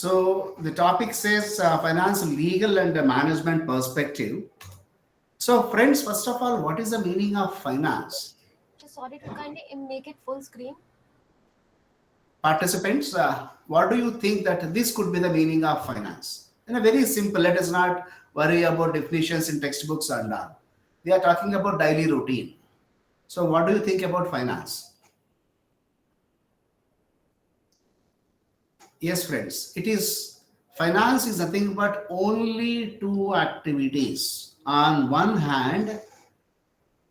So the topic says finance, legal and management perspective. So friends, first of all, what is the meaning of finance? Sorry to kindly make it full screen. Participants, what do you think that this could be the meaning of finance? In a very simple, let us not worry about definitions in textbooks and all. We are talking about daily routine. So what do you think about finance? Yes, friends, it is finance is nothing but only two activities. On one hand,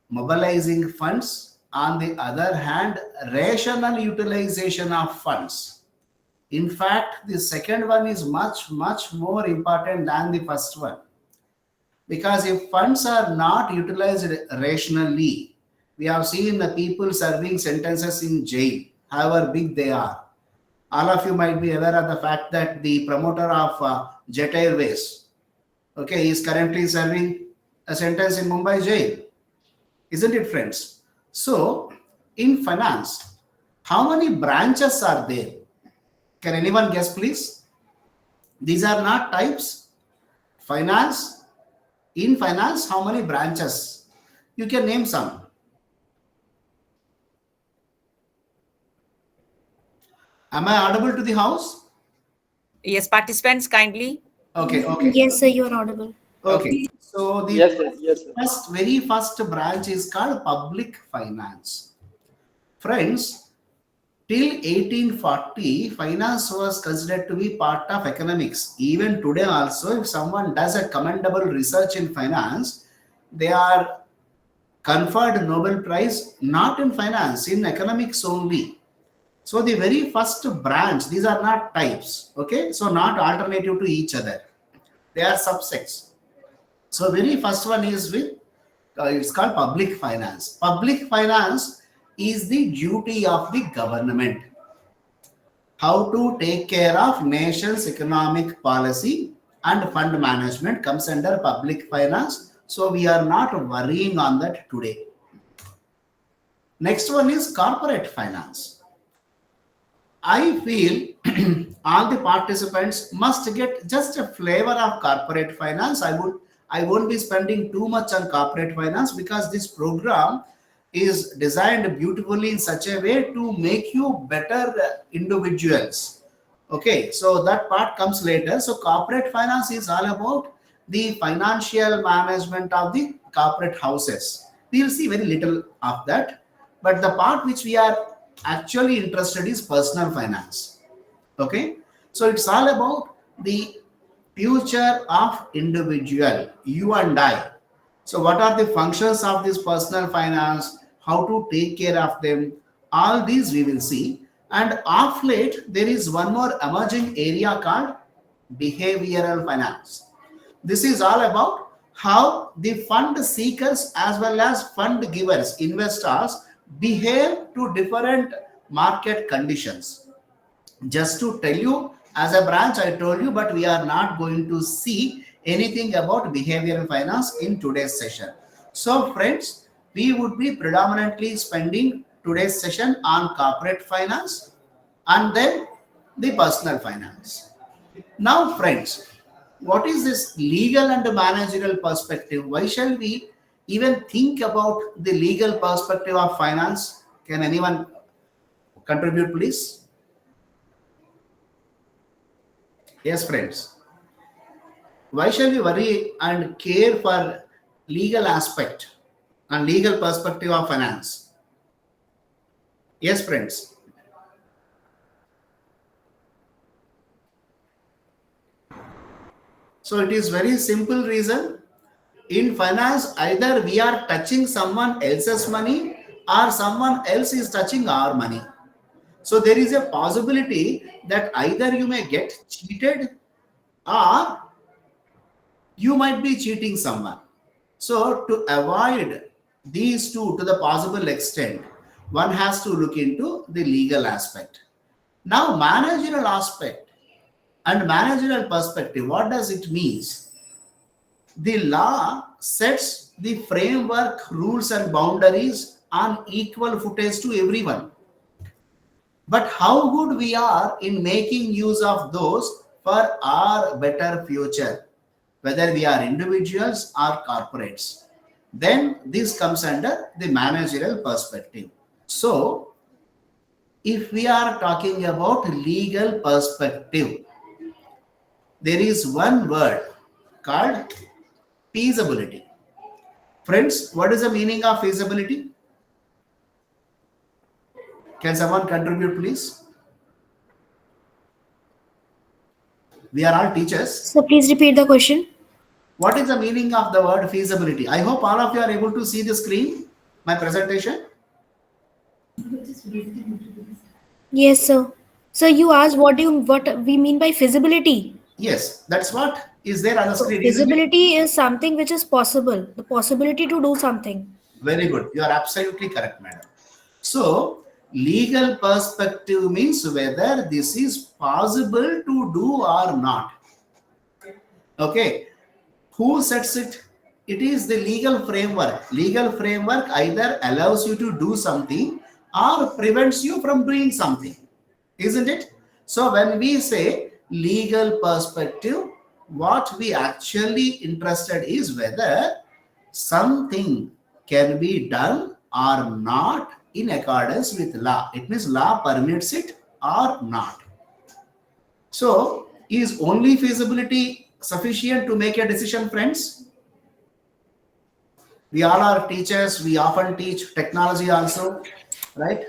mobilizing funds, on the other hand, rational utilization of funds. In fact, the second one is much more important than the first one, because if funds are not utilized rationally, we have seen the people serving sentences in jail, however big they are. All of you might be aware of the fact that the promoter of Jet Airways, okay, is currently serving a sentence in Mumbai jail, isn't it, friends? So, in finance, how many branches are there? Can anyone guess, please? These are not types. Finance, in finance, how many branches? You can name some. Am I audible to the house? Yes, participants kindly. Okay, okay, Yes, sir, you are audible. okay. So the Yes, sir. Yes, sir. very first branch is called public finance. Friends, till 1840, finance was considered to be part of economics. Even today also, if someone does a commendable research in finance, they are conferred Nobel Prize not in finance, in economics only. So the very first branch, these are not types, okay? So not alternative to each other. They are subsets. So very first one is with, it's called public finance. Public finance is the duty of the government. How to take care of nation's economic policy and fund management comes under public finance. So we are not worrying on that today. Next one is corporate finance. I feel all the participants must get just a flavor of corporate finance. I won't be spending too much on corporate finance because this program is designed beautifully in such a way to make you better individuals. Okay, so that part comes later. So corporate finance is all about the financial management of the corporate houses. We will see very little of that, but the part which we are actually interested is personal finance. Okay, so it's all about the future of individual, you and I. So what are the functions of this personal finance, how to take care of them, all these we will see. And of late there is one more emerging area called behavioral finance. This is all about how the fund seekers as well as fund givers, investors, behave to different market conditions. Just to tell you, as a branch, I told you, but we are not going to see anything about behavioral finance in today's session. So, friends, we would be predominantly spending today's session on corporate finance and then the personal finance. Now, friends, what is this legal and managerial perspective? Why shall we even think about the legal perspective of finance? Can anyone contribute, please? Yes, friends. Why shall we worry and care for legal aspect and legal perspective of finance? Yes, friends. So it is very simple reason. In finance, either we are touching someone else's money or someone else is touching our money. So there is a possibility that either you may get cheated or you might be cheating someone. So to avoid these two to the possible extent, one has to look into the legal aspect. Now, managerial aspect and managerial perspective, what does it mean? The law sets the framework, rules and boundaries on equal footage to everyone. But how good we are in making use of those for our better future, whether we are individuals or corporates. Then this comes under the managerial perspective. So, if we are talking about legal perspective, there is one word called feasibility. Friends, what is the meaning of feasibility? Can someone contribute, please? We are all teachers. So please repeat the question. What is the meaning of the word feasibility? I hope all of you are able to see the screen, my presentation. Yes, sir. So you asked what we mean by feasibility. Yes, that's what is there on the So screen, isn't it? feasibility is something which is possible, the possibility to do something. Very good. You are absolutely correct, madam. So, legal perspective means whether this is possible to do or not. Okay. Who sets it? It is the legal framework. Legal framework either allows you to do something or prevents you from doing something, isn't it? So when we say legal perspective, what we actually interested is whether something can be done or not in accordance with law. It means law permits it or not. So is only feasibility sufficient to make a decision, friends? We all are teachers. We often teach technology also, right?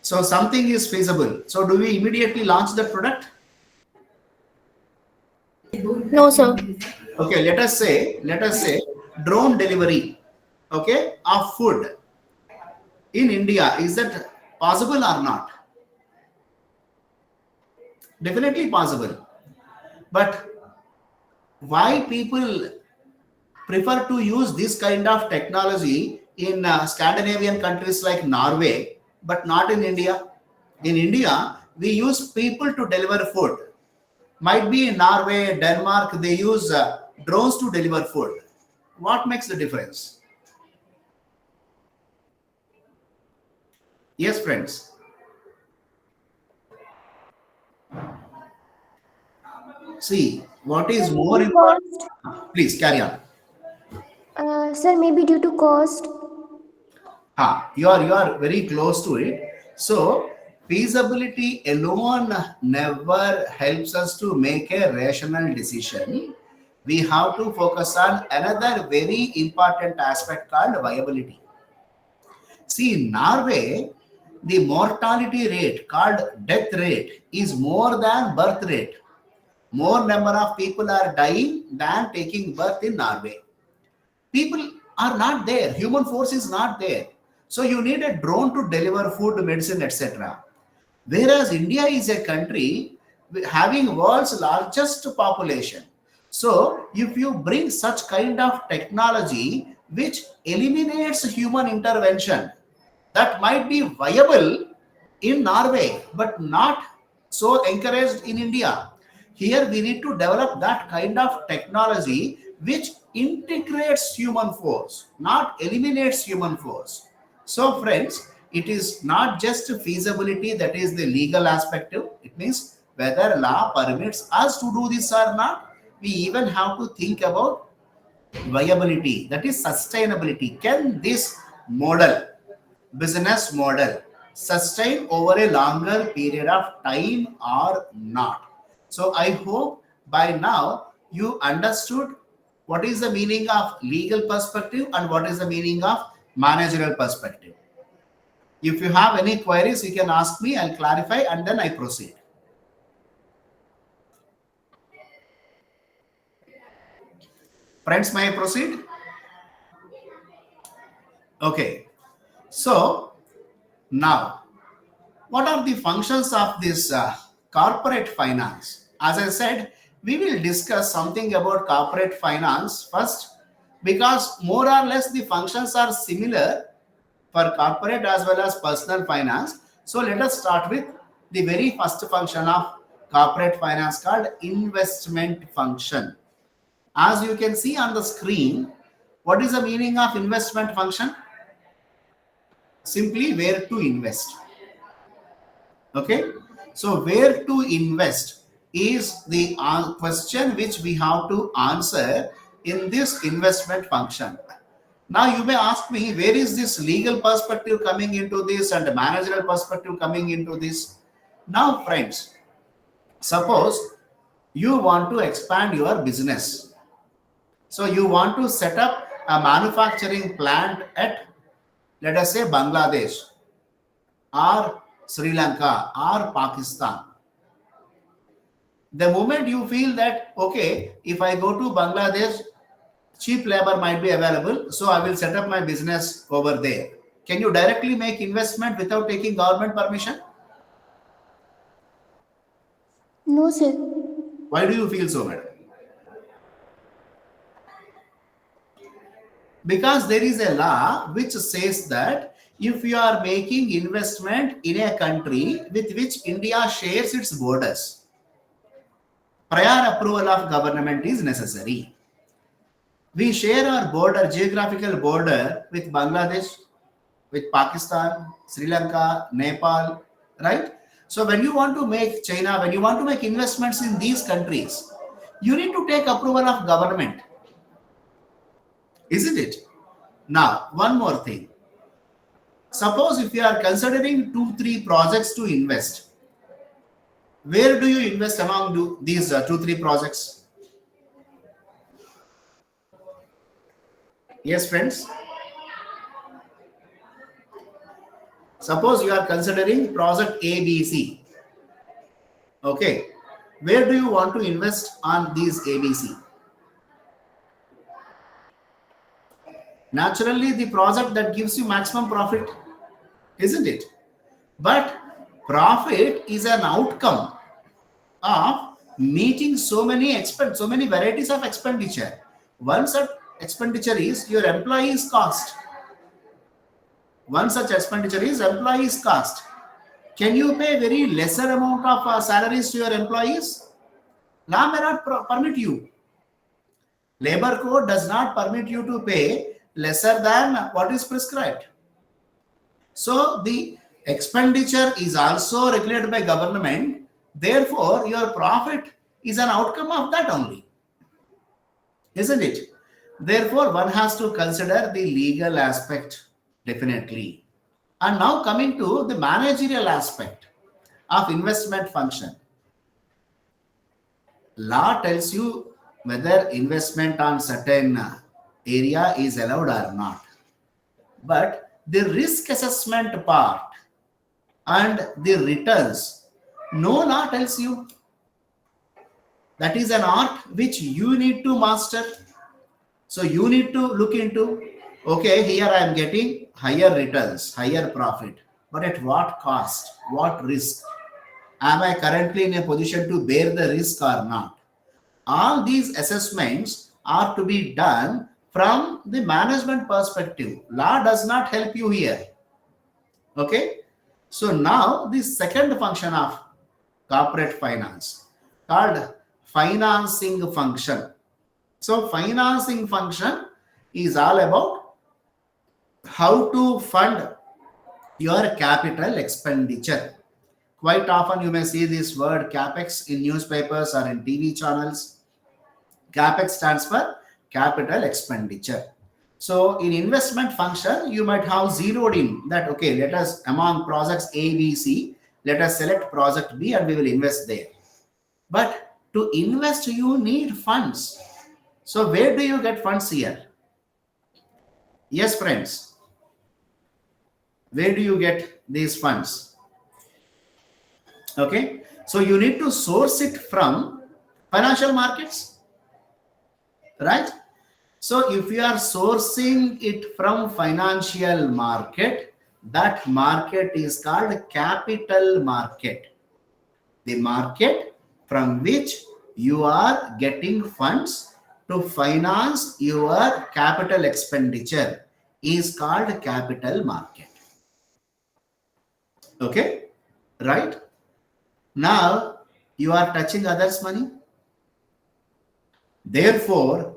So something is feasible. So do we immediately launch the product? No, sir. Okay, let us say drone delivery, okay, of food in India. Is that possible or not? Definitely possible. But why people prefer to use this kind of technology in Scandinavian countries like Norway, but not in India? In India, we use people to deliver food. Might be in Norway, Denmark, they use drones to deliver food. What makes the difference? Yes, friends. See, what is Sir, more maybe important? cost. Please carry on. Sir, maybe due to cost. You are very close to it. So feasibility alone never helps us to make a rational decision. We have to focus on another very important aspect called viability. See, in Norway, the mortality rate called death rate is more than birth rate. More number of people are dying than taking birth in Norway. People are not there. Human force is not there. So you need a drone to deliver food, medicine, etc. Whereas India is a country having world's largest population. So if you bring such kind of technology which eliminates human intervention, that might be viable in Norway, but not so encouraged in India. Here we need to develop that kind of technology which integrates human force, not eliminates human force. So, friends, it is not just feasibility that is the legal aspect. It means whether law permits us to do this or not. We even have to think about viability, that is sustainability. Can this model, business model, sustain over a longer period of time or not? So I hope by now you understood what is the meaning of legal perspective and what is the meaning of managerial perspective. If you have any queries, you can ask me, I'll clarify and then I proceed. Friends, may I proceed? Okay. So now, what are the functions of this corporate finance? As I said, we will discuss something about corporate finance first because more or less the functions are similar for corporate as well as personal finance. So let us start with the very first function of corporate finance called investment function. As you can see on the screen, what is the meaning of investment function? Simply where to invest. Okay, so where to invest? is the question which we have to answer in this investment function. Now you may ask me, where is this legal perspective coming into this and managerial perspective coming into this? Now friends, suppose you want to expand your business. So you want to set up a manufacturing plant at, let us say, Bangladesh or Sri Lanka or Pakistan. The moment you feel that, okay, if I go to Bangladesh, cheap labor might be available, so I will set up my business over there. Can you directly make investment without taking government permission? No, sir. Why do you feel so, madam? Because there is a law which says that if you are making investment in a country with which India shares its borders, prior approval of government is necessary. We share our border, geographical border with Bangladesh, with Pakistan, Sri Lanka, Nepal, right? So when you want to make China, when you want to make investments in these countries, you need to take approval of government, isn't it? Now, one more thing. Suppose if you are considering 2-3 projects to invest, where do you invest among these 2-3 projects? Yes, friends. Suppose you are considering project ABC. Okay. Where do you want to invest on these ABC? Naturally, the project that gives you maximum profit, isn't it? But profit is an outcome of meeting so many varieties of expenditure. One such expenditure is your employees' cost. One such expenditure is employees' cost. Can you pay very lesser amount of salaries to your employees? Law may not permit you. Labor code does not permit you to pay lesser than what is prescribed. So the expenditure is also regulated by government. Therefore, your profit is an outcome of that only, isn't it? Therefore, one has to consider the legal aspect definitely. And now coming to the managerial aspect of investment function. Law tells you whether investment on certain area is allowed or not. But the risk assessment part and the returns, no law tells you. That is an art which you need to master. So you need to look into, okay, here I am getting higher returns, higher profit, but at what cost, what risk? Am I currently in a position to bear the risk or not? All these assessments are to be done from the management perspective. Law does not help you here. Okay. So now the second function of corporate finance called financing function. So financing function is all about how to fund your capital expenditure. Quite often you may see this word capex in newspapers or in TV channels. Capex stands for capital expenditure. So in investment function, you might have zeroed in that, okay, let us among projects A, B, C, let us select project B and we will invest there. But to invest, you need funds. So where do you get funds here? Yes, friends. Where do you get these funds? Okay. So you need to source it from financial markets, right? So if you are sourcing it from financial market, that market is called capital market. The market from which you are getting funds to finance your capital expenditure is called capital market. Okay, right? Now you are touching others' money. Therefore,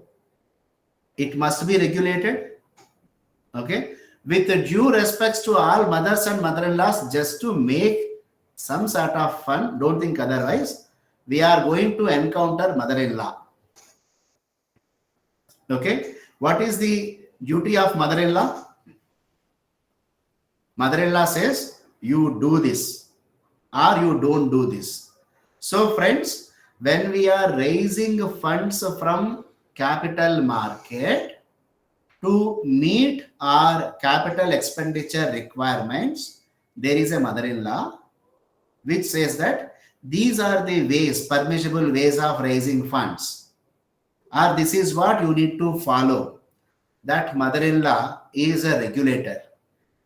it must be regulated. Okay, with the due respects to all mothers and mother-in-laws, just to make some sort of fun, don't think otherwise. we are going to encounter mother-in-law. Okay, what is the duty of mother-in-law? Mother-in-law says, you do this or you don't do this. So friends, when we are raising funds from capital market to meet our capital expenditure requirements, there is a mother-in-law which says that these are the ways, permissible ways of raising funds, or this is what you need to follow. That mother-in-law is a regulator.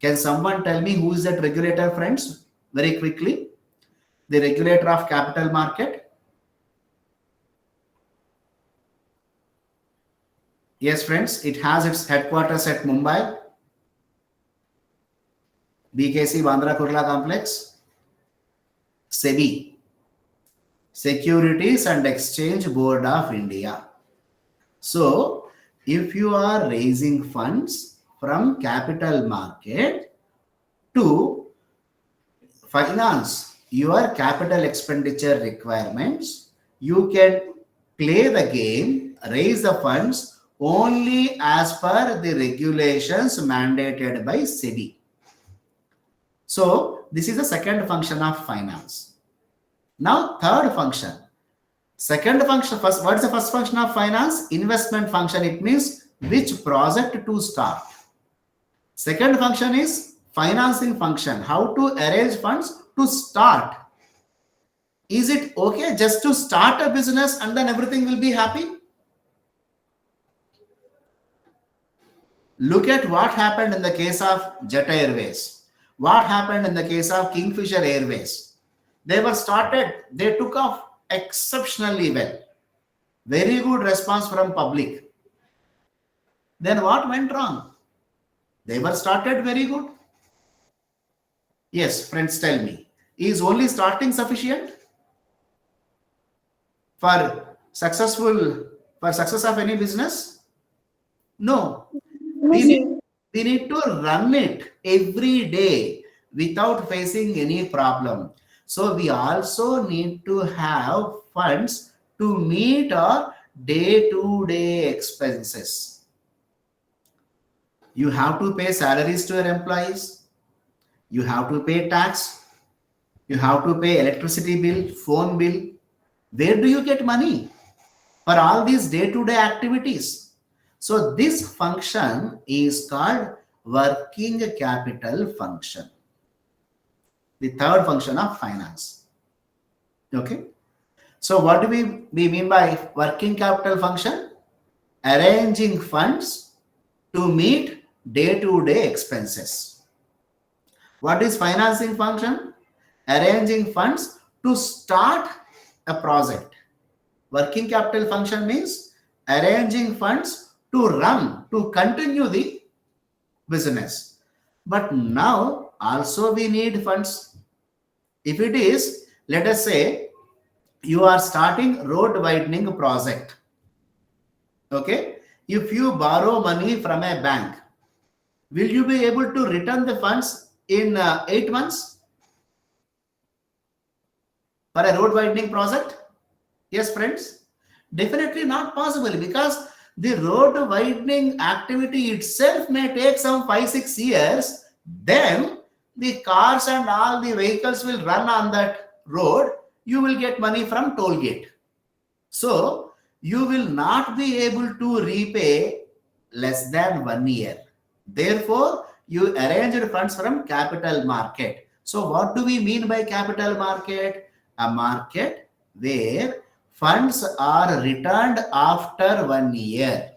Can someone tell me who is that regulator, friends? Very quickly. The regulator of capital market. Yes, friends, it has its headquarters at Mumbai, BKC Bandra Kurla Complex. SEBI, Securities and Exchange Board of India. So, if you are raising funds from capital market to finance your capital expenditure requirements, you can play the game, raise the funds only as per the regulations mandated by SEBI. So, this is the second function of finance. Now, third function. Second function, first, what is the first function of finance? Investment function. It means which project to start. Second function is financing function. How to arrange funds to start. Is it okay just to start a business and then everything will be happy? Look at what happened in the case of Jet Airways. What happened in the case of Kingfisher Airways? They were started, they took off exceptionally well. Very good response from public. Then what went wrong? They were started very good. Yes, friends, tell me. Is only starting sufficient for success of any business? No. No, We need, sir. we need to run it every day without facing any problem. So we also need to have funds to meet our day-to-day expenses. You have to pay salaries to your employees. You have to pay tax. You have to pay electricity bill, phone bill. Where do you get money for all these day-to-day activities? So this function is called working capital function. The third function of finance. Okay. So what do we mean by working capital function? Arranging funds to meet day-to-day expenses. What is financing function? Arranging funds to start a project. Working capital function means arranging funds to run, to continue the business. But now also we need funds. If it is, let us say, you are starting road widening project. Okay. If you borrow money from a bank, will you be able to return the funds in 8 months for a road widening project? Yes, friends. Definitely not possible, because the road widening activity itself may take some 5-6 years. Then the cars and all the vehicles will run on that road. You will get money from toll gate. So you will not be able to repay less than 1 year. Therefore, you arranged funds from capital market. So what do we mean by capital market? A market where funds are returned after 1 year.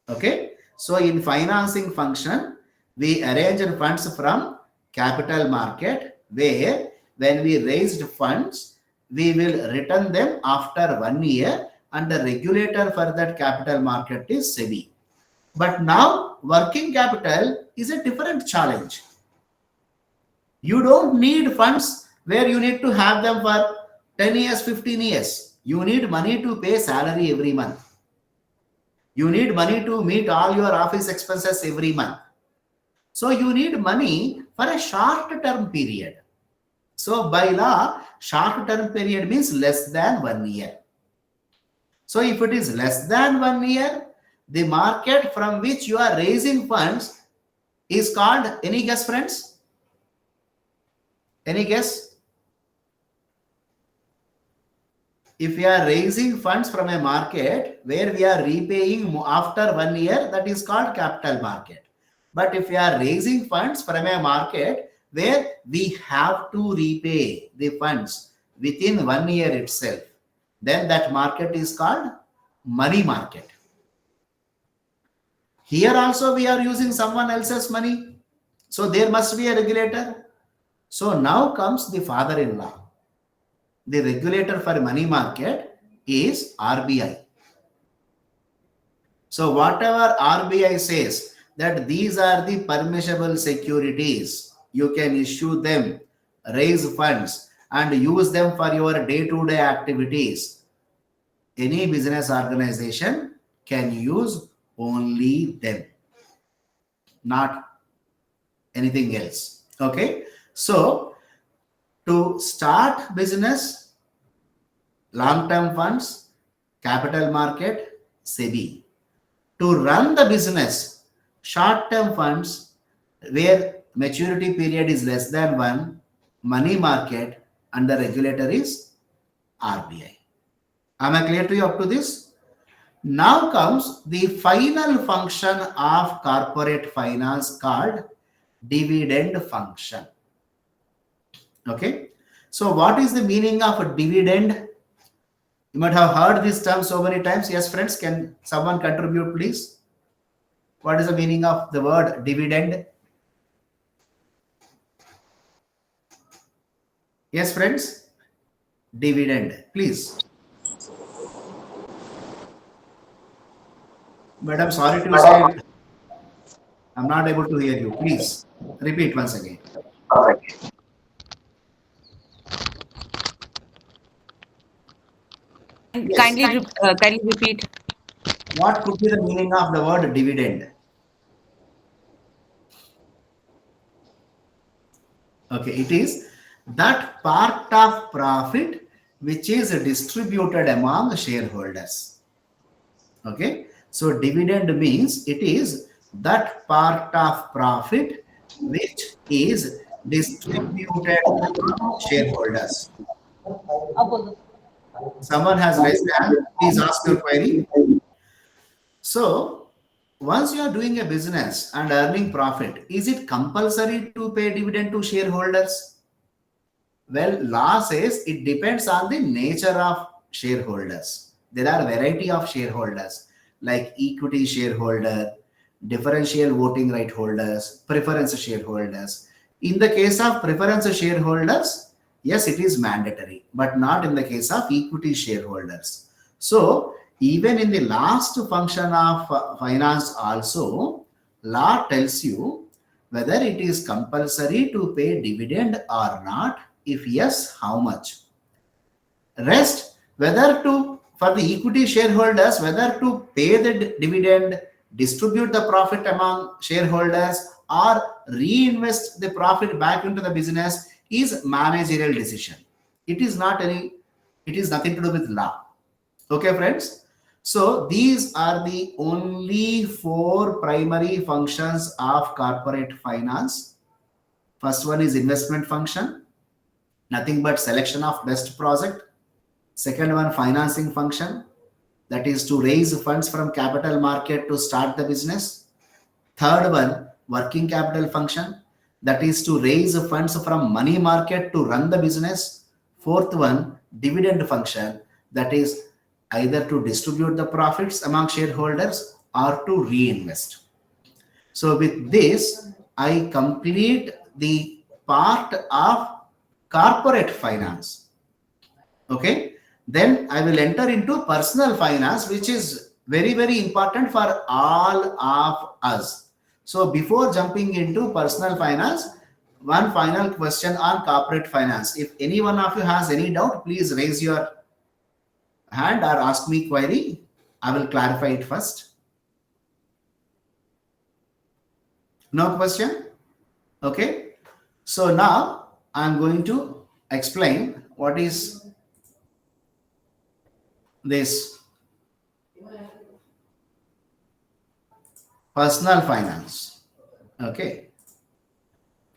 Okay. So in financing function, we arranged funds from capital market, where when we raised funds, we will return them after 1 year, and the regulator for that capital market is SEBI. But now working capital is a different challenge. You don't need funds where you need to have them for 10 years, 15 years. You need money to pay salary every month. You need money to meet all your office expenses every month. So you need money for a short term period. So by law, short term period means less than 1 year. So if it is less than 1 year, the market from which you are raising funds is called, any guess friends? Any guess? If we are raising funds from a market where we are repaying after 1 year, that is called capital market. But if we are raising funds from a market where we have to repay the funds within 1 year itself, then that market is called money market. Here also we are using someone else's money. So there must be a regulator. So now comes the father-in-law. The regulator for money market is RBI. So whatever RBI says that these are the permissible securities, you can issue them, raise funds, and use them for your day-to-day activities. Any business organization can use only them, not anything else. Okay. So to start business, long-term funds, capital market, SEBI. To run the business, short-term funds where maturity period is less than 1, money market, and the regulator is RBI. Am I clear to you up to this? Now comes the final function of corporate finance called dividend function. Okay. So what is the meaning of a dividend? You might have heard this term so many times. Yes, friends, can someone contribute, please? What is the meaning of the word dividend? Yes, friends, dividend, please. But I'm sorry to say, I'm not able to hear you. Please repeat once again. Yes. Kindly repeat. What could be the meaning of the word dividend? Okay, it is that part of profit which is distributed among shareholders. Okay, so dividend means it is that part of profit which is distributed among shareholders. Someone has raised their hand. Please ask your query. So, once you are doing a business and earning profit, is it compulsory to pay dividend to shareholders? Well, law says it depends on the nature of shareholders. There are variety of shareholders like equity shareholder, differential voting right holders, preference shareholders. In the case of preference shareholders, yes, it is mandatory, but not in the case of equity shareholders. So, even in the last function of finance also, law tells you whether it is compulsory to pay dividend or not. If yes, how much? Rest, whether to, for the equity shareholders, whether to pay the dividend, distribute the profit among shareholders, or reinvest the profit back into the business is managerial decision. It is not any, it is nothing to do with law. Okay, friends. So these are the only 4 primary functions of corporate finance. First one is investment function, nothing but selection of best project. Second one, financing function, that is to raise funds from capital market to start the business. Third one, working capital function, that is to raise funds from money market to run the business. Fourth one, dividend function, that is either to distribute the profits among shareholders or to reinvest. So with this, I complete the part of corporate finance. Okay. Then I will enter into personal finance, which is very, very important for all of us. So before jumping into personal finance, one final question on corporate finance. If any one of you has any doubt, please raise your hand or ask me query. I will clarify it first. No question? Okay. So now I'm going to explain what is this personal finance. Okay.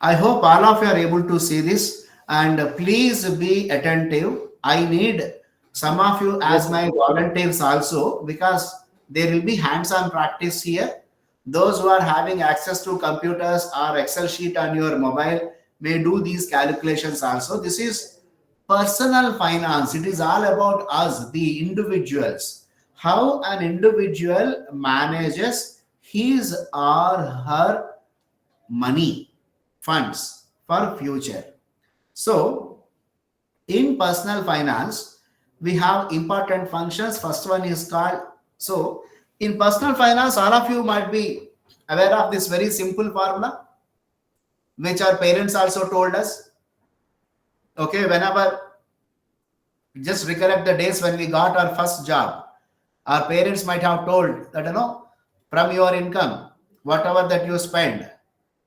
I hope all of you are able to see this, and please be attentive. I need some of you Yes, as my volunteers also, because there will be hands-on practice here. Those who are having access to computers or Excel sheet on your mobile may do these calculations also. This is personal finance. It is all about us, the individuals. How an individual manages his or her money, funds for future. So in personal finance we have important functions. First one is called, so in personal finance all of you might be aware of this very simple formula which our parents also told us. Okay, whenever, just recollect the days when we got our first job, our parents might have told that, from your income, whatever that you spend,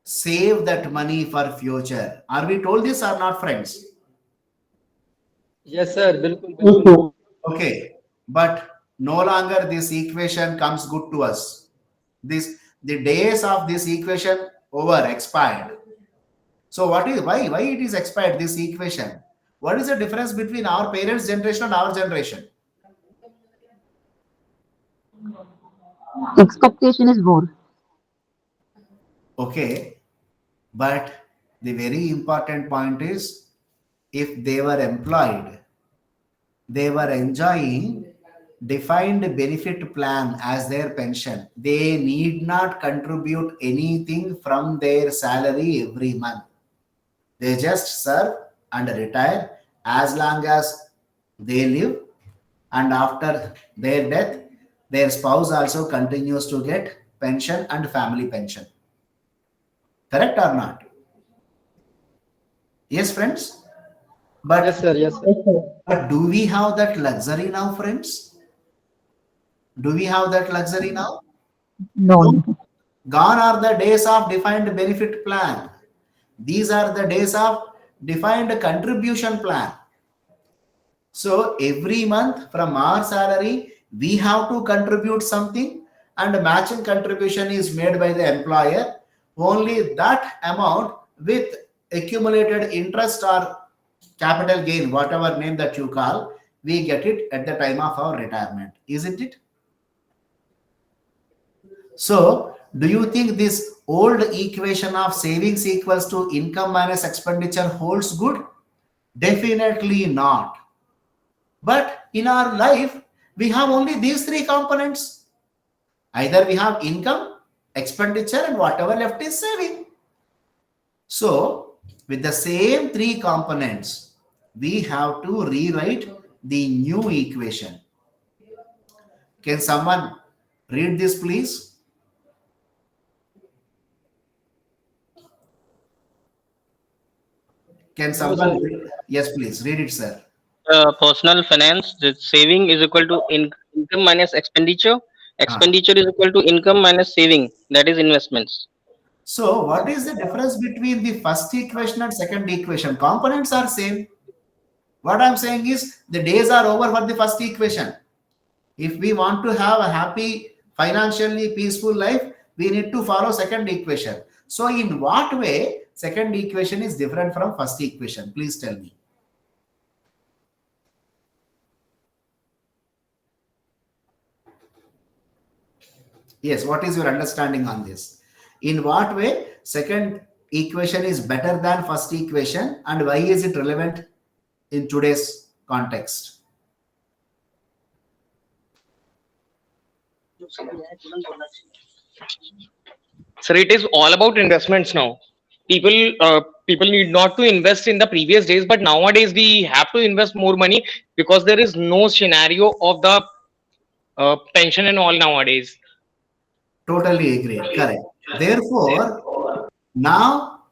save that money for future. Are we told this or not, friends? yes, sir. बिल्कुल बिल्कुल. Okay, but no longer this equation comes good to us. This, the days of this equation over, expired. So what is, why it is expired, this equation? What is the difference between our parents' generation and our generation? Expectation is more. Okay, but the very important point is, if they were employed, they were enjoying defined benefit plan as their pension. They need not contribute anything from their salary every month. They just serve and retire as long as they live, and after their death, their spouse also continues to get pension and family pension. Correct or not? Yes, friends. Yes, But, sir. Yes, sir. Yes, sir. do we have that luxury now, friends? Do we have that luxury now? No, No. no. Gone are the days of defined benefit plan. These are the days of defined contribution plan. So every month from our salary, we have to contribute something, and matching contribution is made by the employer. Only that amount with accumulated interest or capital gain, whatever name that you call, we get it at the time of our retirement, isn't it? So, do you think this old equation of savings equals to income minus expenditure holds good? Definitely not. But in our life, we have only these three components. Either we have income, expenditure, and whatever left is saving. So, with the same three components, we have to rewrite the new equation. Can someone read this, please? Can No, sir. someone read? Yes, please read it, sir. Personal finance, the saving is equal to income minus expenditure. Ah. Expenditure is equal to income minus saving, that is investments. So, what is the difference between the first equation and second equation? Components are same. What I'm saying is the days are over for the first equation. If we want to have a happy, financially peaceful life, we need to follow second equation. So, in what way second equation is different from first equation? Please tell me. Yes, what is your understanding on this? In what way second equation is better than first equation, and why is it relevant in today's context? So it is all about investments now. People need not to invest in the previous days, but nowadays we have to invest more money because there is no scenario of the pension and all nowadays. Totally agreed. Correct. Therefore, now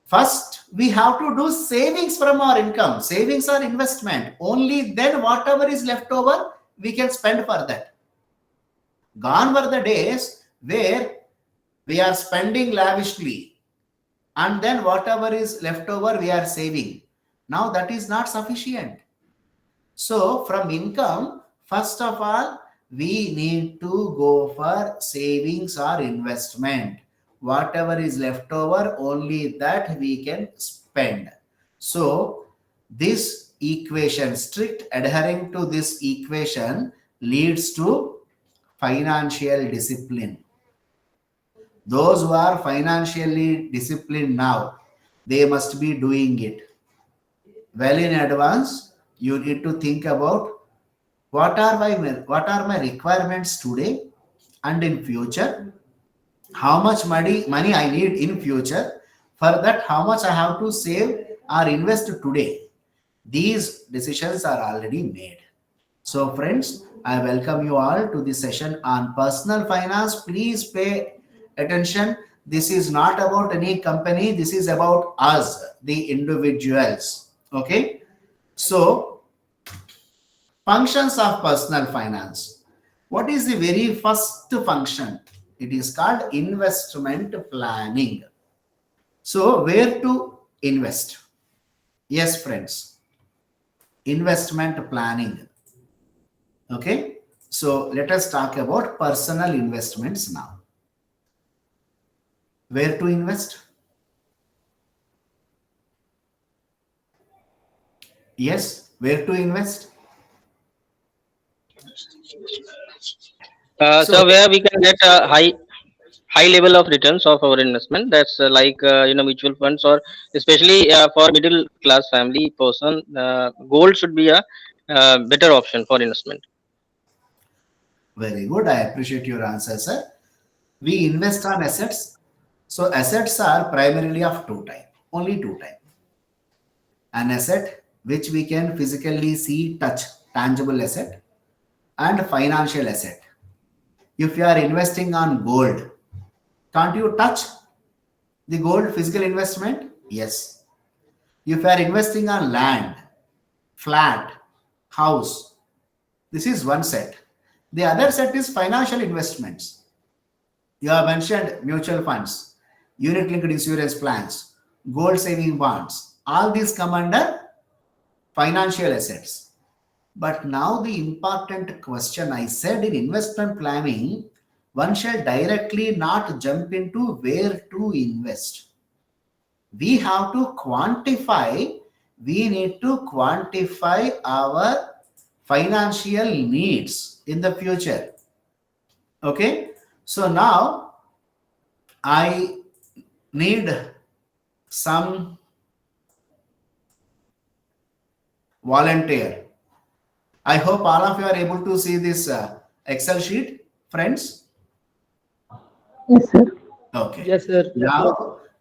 first we have to do savings from our income. Savings are investment. Only then whatever is left over, we can spend for that. Gone were the days where we are spending lavishly, and then whatever is left over we are saving. Now that is not sufficient. So from income, first of all, we need to go for savings or investment. Whatever is left over, only that we can spend. So this equation, strict adhering to this equation leads to financial discipline. Those who are financially disciplined now, they must be doing it well in advance. You need to think about what are my requirements today and in future, how much money I need in future. For that, how much I have to save or invest today. These decisions are already made. So friends, I welcome you all to this session on personal finance. Please pay attention. This is not about any company. This is about us, the individuals. Okay. So functions of personal finance. What is the very first function? It is called investment planning. So where to invest? Yes, friends. Investment planning. Okay. So let us talk about personal investments now. Where to invest? Yes. Where to invest? So So where we can get a high level of returns of our investment. That's like mutual funds, or especially for middle class family person, gold should be a better option for investment. very good. I appreciate your answer, sir. We invest on assets. So assets are primarily of two type, only two type. An asset which we can physically see, touch, tangible asset, and financial asset. If you are investing on gold, can't you touch the gold physical investment? Yes. If you are investing on land, flat, house, this is one set. The other set is financial investments. You have mentioned mutual funds, unit linked insurance plans, gold saving bonds. All these come under financial assets. But now the important question, I said in investment planning, one shall directly not jump into where to invest. We have to quantify, we need to quantify our financial needs in the future. Okay. So now I need some volunteer. I hope all of you are able to see this Excel sheet, friends. Yes, sir. Okay. Yes, sir.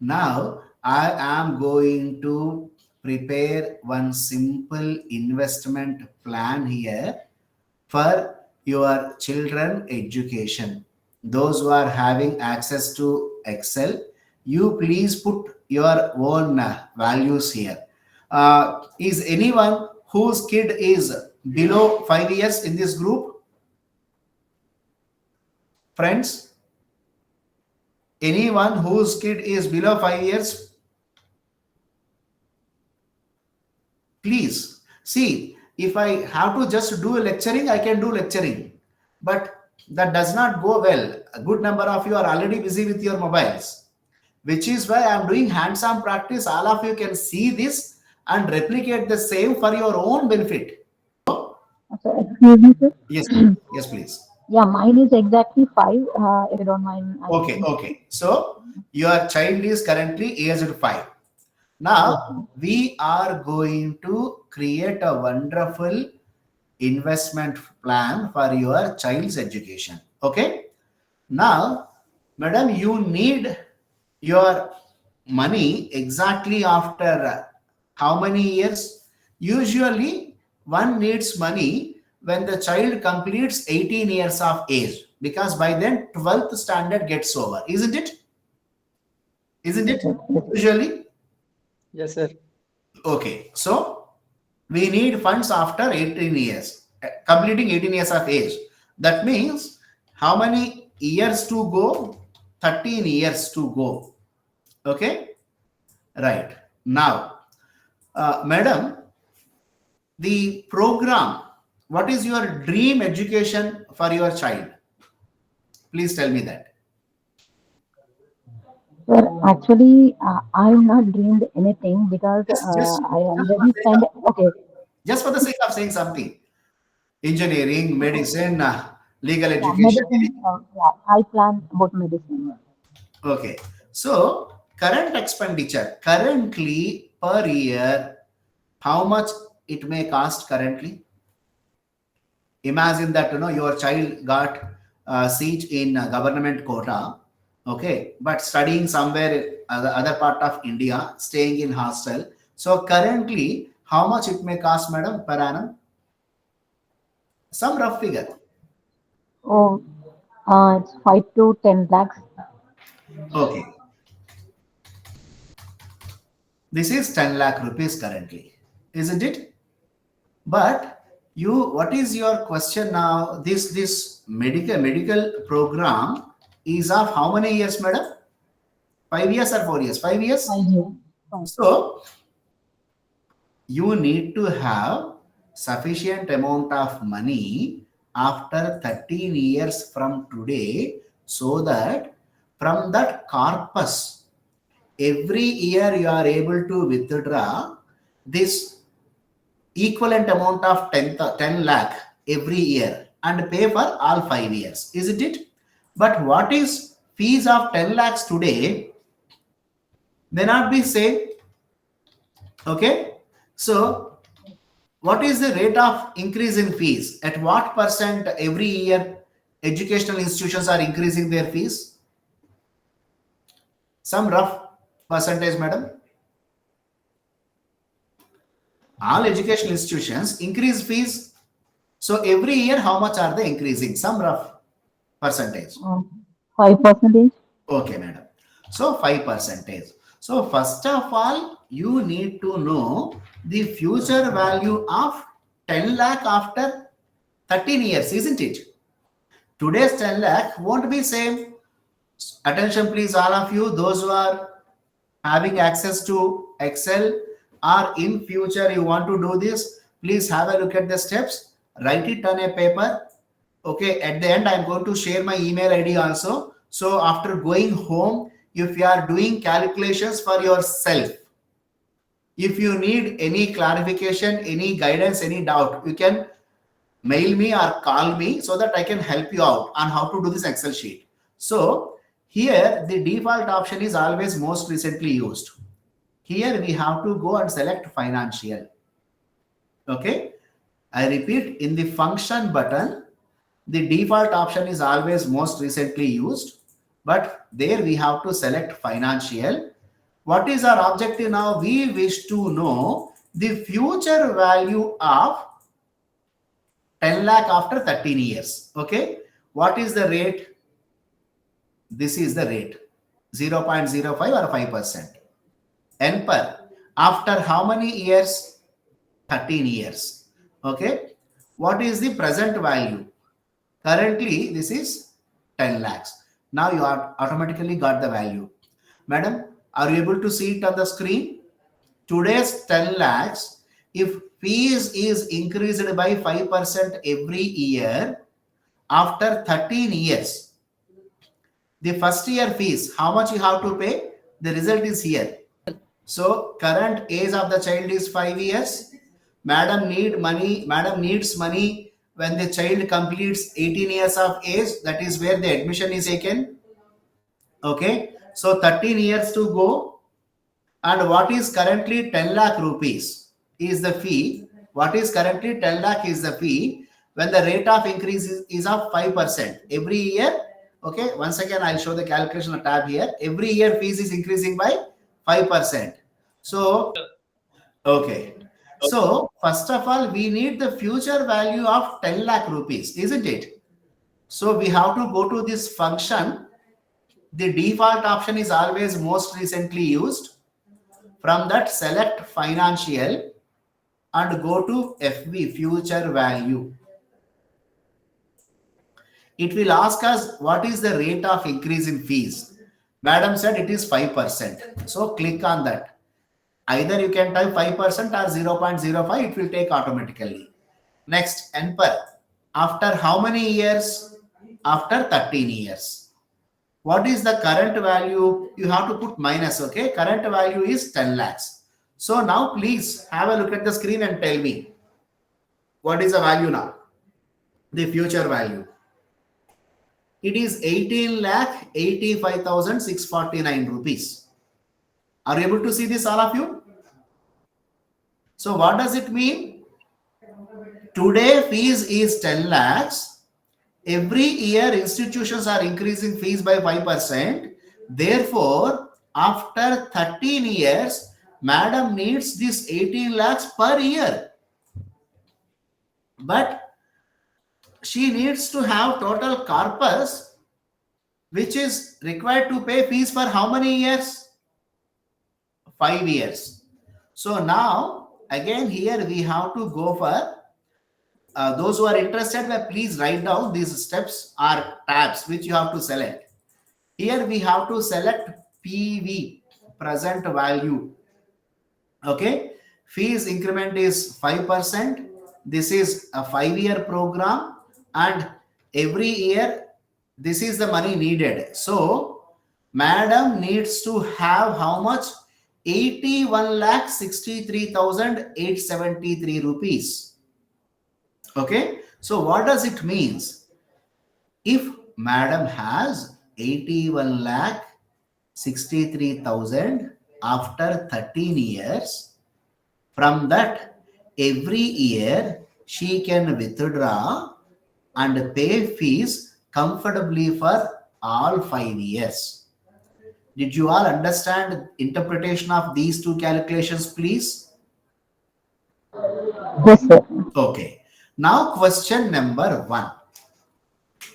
Now I am going to prepare one simple investment plan here for your children education. Those who are having access to Excel, you please put your own values here. Is anyone whose kid is below 5 years in this group? Friends, anyone whose kid is below 5 years? Please see, if I have to just do lecturing, I can do lecturing, but that does not go well. A good number of you are already busy with your mobiles, which is why I am doing hands-on practice. All of you can see this and replicate the same for your own benefit. So, excuse me, sir. Yes, yes, please. Yeah, mine is exactly 5. If you don't mind, I Okay, can. okay. So your child is currently aged 5. Yes, sir. Now we are going to create a wonderful investment plan for your child's education. Okay. Now, madam, you need your money exactly after how many years? Usually, one needs money when the child completes 18 years of age, because by then 12th standard gets over, isn't it? Isn't Yes, it? sir. Yes, sir. Usually, Yes, sir. okay. So we need funds after 18 years, completing 18 years of age. That means how many years to go? 13 years to go. Okay. Right. Now, Madam, the program, what is your dream education for your child? Please tell me that. Sir, actually, I have not dreamed anything because I already spent. Okay, Just for the sake of saying something, engineering, medicine, legal yeah, education. medicine. Yeah, I plan about medicine. Okay. So current expenditure currently per year, how much it may cost currently? Imagine that your child got a seat in a government quota, okay, but studying somewhere other part of India, staying in hostel. So currently, how much it may cost, madam, per annum? Some rough figure. Oh, it's 5 to 10 lakhs. Okay, this is 10 lakh rupees currently, isn't it? But what is your question now? This medical program is of how many years, madam? 5 years or 4 years? 5 years. 5 years. So you need to have sufficient amount of money after 13 years from today, so that from that corpus every year you are able to withdraw this equivalent amount of 10 lakh every year and pay for all 5 years, isn't it? But what is fees of 10 lakhs today may not be same. Okay, so what is the rate of increase in fees? At what percent every year educational institutions are increasing their fees? Some rough percentage, madam. All educational institutions increase fees. So every year, how much are they increasing? Some rough percentage. 5%. Okay, madam. So 5%. So first of all, you need to know the future value of 10 lakh after 13 years, isn't it? Today's 10 lakh won't be same. Attention please, all of you, those who are having access to Excel or in future you want to do this, please have a look at the steps, write it on a paper. Okay, at the end I'm going to share my email ID also. So after going home, if you are doing calculations for yourself, if you need any clarification, any guidance, any doubt, you can mail me or call me so that I can help you out on how to do this Excel sheet. So here the default option is always most recently used. Here we have to go and select financial. Okay, I repeat, in the function button, the default option is always most recently used, but there we have to select financial. What is our objective now? We wish to know the future value of 10 lakh after 13 years. Okay, what is the rate? This is the rate, 0.05 or 5%. N per after how many years? 13 years. Okay, what is the present value? Currently this is 10 lakhs. Now you are automatically got the value. Madam, are you able to see it on the screen? Today's 10 lakhs, if fees is increased by 5% every year after 13 years, the first year fees, how much you have to pay? The result is here. So current age of the child is 5 years. Madam needs money when the child completes 18 years of age. That is where the admission is taken. Okay. So 13 years to go. And what is currently 10 lakh rupees is the fee. What is currently 10 lakh is the fee when the rate of increase is of 5% every year. Okay, once again I'll show the calculation tab here. Every year fees is increasing by 5%. So okay, so first of all we need the future value of 10 lakh rupees, isn't it? So we have to go to this function. The default option is always most recently used. From that, select financial and go to FV, future value. It will ask us what is the rate of increase in fees. Madam said it is 5%. So click on that. Either you can type 5% or 0.05, it will take automatically. Next, NPER. After how many years? After 13 years. What is the current value? You have to put minus, okay? Current value is 10 lakhs. So now please have a look at the screen and tell me what is the value now? The future value. It is 18 lakh 85,649 rupees. Are you able to see this, all of you? So what does it mean? Today fees is 10 lakhs. Every year institutions are increasing fees by 5%. Therefore, after 13 years, madam needs this 18 lakhs per year. But she needs to have total corpus, which is required to pay fees for how many years? 5 years. So now, again, here we have to go for those who are interested, please write down these steps or tabs which you have to select. Here we have to select PV, present value. Okay, fees increment is 5%. This is a 5-year program, and every year this is the money needed. So madam needs to have how much? 81,63,873 rupees. Okay, so what does it means? If madam has 81 lakh 63,000 after 13 years, from that every year she can withdraw and pay fees comfortably for all 5 years. Did you all understand interpretation of these two calculations, please? Yes, sir. Okay. Now question number 1.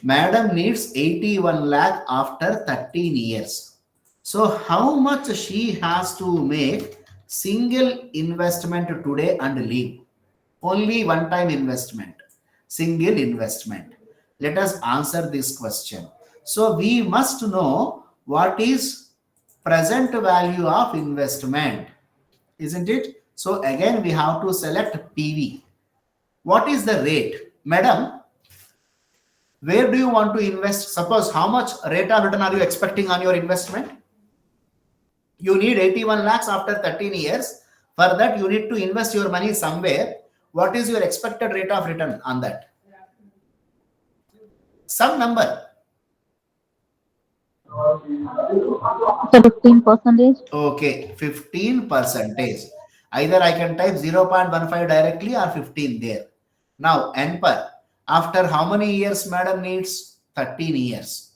Madam needs 81 lakh after 13 years. So how much she has to make single investment today and leave? Only one time investment, single investment. Let us answer this question. So we must know what is present value of investment, isn't it? So again, we have to select PV. What is the rate? Madam, where do you want to invest? Suppose how much rate of return are you expecting on your investment? You need 81 lakhs after 13 years. For that, you need to invest your money somewhere. What is your expected rate of return on that? Some number. So 15%. Okay, 15%. Either I can type 0.15 directly or 15 there. Now, NPER. After how many years madam needs? 13 years.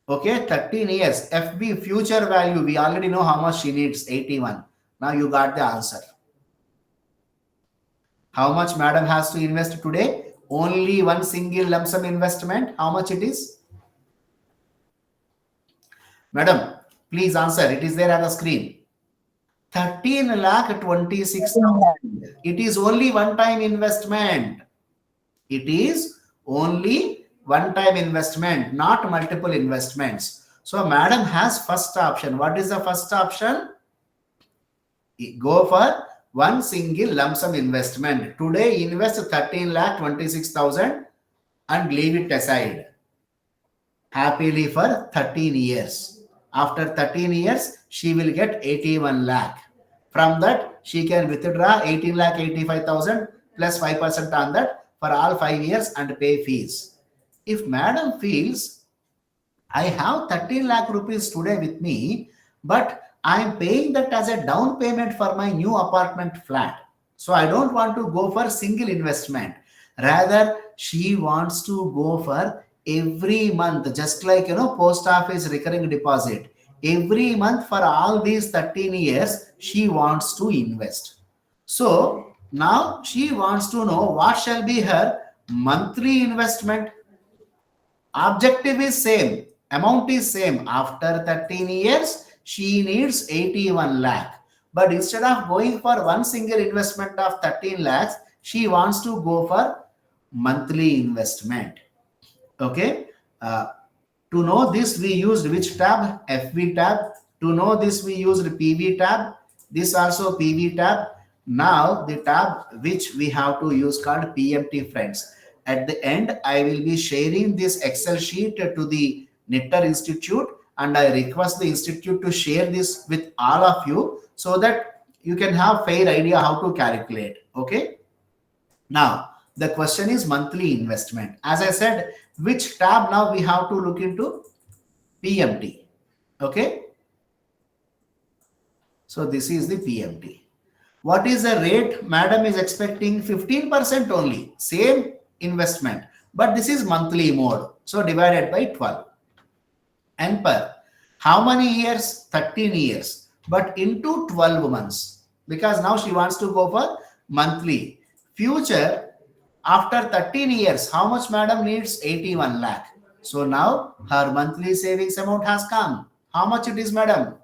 Okay, 13 years. FB, future value, we already know how much she needs, 81. Now you got the answer. How much madam has to invest today? Only one single lump sum investment. How much it is? Madam, please answer. It is there on the screen. 13 lakh 26,000. It is only one time investment. It is only one time investment, not multiple investments. So madam has first option. What is the first option? Go for one single lump sum investment. Today invest 13 lakh 26,000 and leave it aside happily for 13 years. After 13 years, she will get 81 lakh. From that, she can withdraw 18 lakh 85,000 plus 5% on that for all 5 years and pay fees. If madam feels, I have 13 lakh rupees today with me, but I am paying that as a down payment for my new apartment flat. So I don't want to go for single investment. Rather, she wants to go for every month, just like post office recurring deposit. Every month for all these 13 years, she wants to invest. So now she wants to know what shall be her monthly investment. Objective is same, amount is same. After 13 years, she needs 81 lakh. But instead of going for one single investment of 13 lakhs, she wants to go for monthly investment. Okay. To know this, we used which tab? FV tab. To know this, we used PV tab. This also PV tab. Now the tab which we have to use called PMT, friends. At the end, I will be sharing this Excel sheet to the Knitter Institute, and I request the institute to share this with all of you so that you can have fair idea how to calculate. Okay. Now the question is monthly investment. As I said, which tab now we have to look into? PMT. Okay. So this is the PMT. What is the rate? Madam is expecting 15% only. Same investment. But this is monthly mode. So divided by 12. And per. How many years? 13 years. But into 12 months. Because now she wants to go for monthly. Future, after 13 years, how much madam needs? 81 lakh. So now her monthly savings amount has come. How much it is, madam?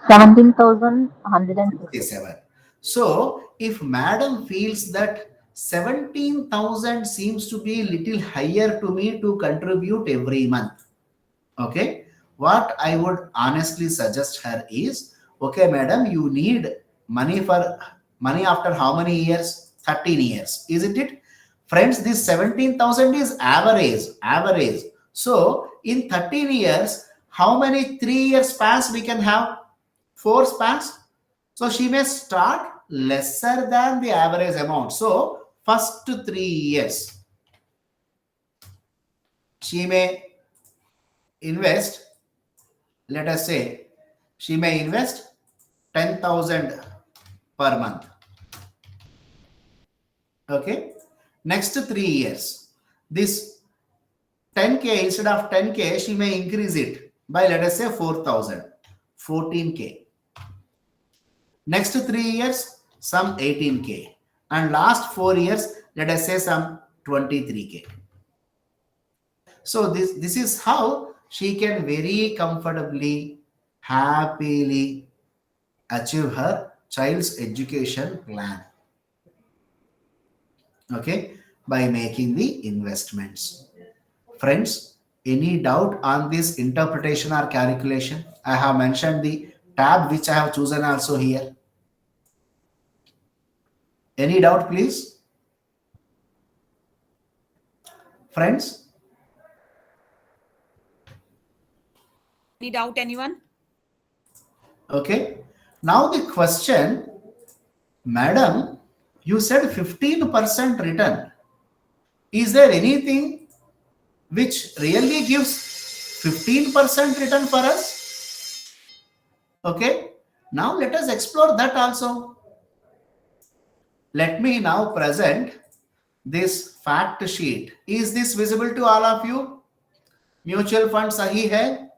17,150. 67. So if madam feels that 17,000 seems to be little higher to me to contribute every month, okay, what I would honestly suggest her is, okay, madam, you need money for money after how many years? 13 years, isn't it? Friends, this 17,000 is average. So in 13 years, how many 3 years pass we can have? 4 pass. So she may start lesser than the average amount. So first 3 years, she may invest, let us say, she may invest 10,000 per month. Okay. Next 3 years, this 10K, instead of 10K, she may increase it by, let us say, 4,000, 14K. Next 3 years, some 18K. And last 4 years, let us say some 23K. So this is how she can very comfortably, happily achieve her child's education plan. Okay, by making the investments. Friends, any doubt on this interpretation or calculation? I have mentioned the tab which I have chosen also here. Any doubt, please? Friends? Any doubt, anyone? Okay. Now the question, madam, you said 15% return. Is there anything which really gives 15% return for us? Okay. Now let us explore that also. Let me now present this fact sheet. Is this visible to all of you? Mutual fund sahi hai?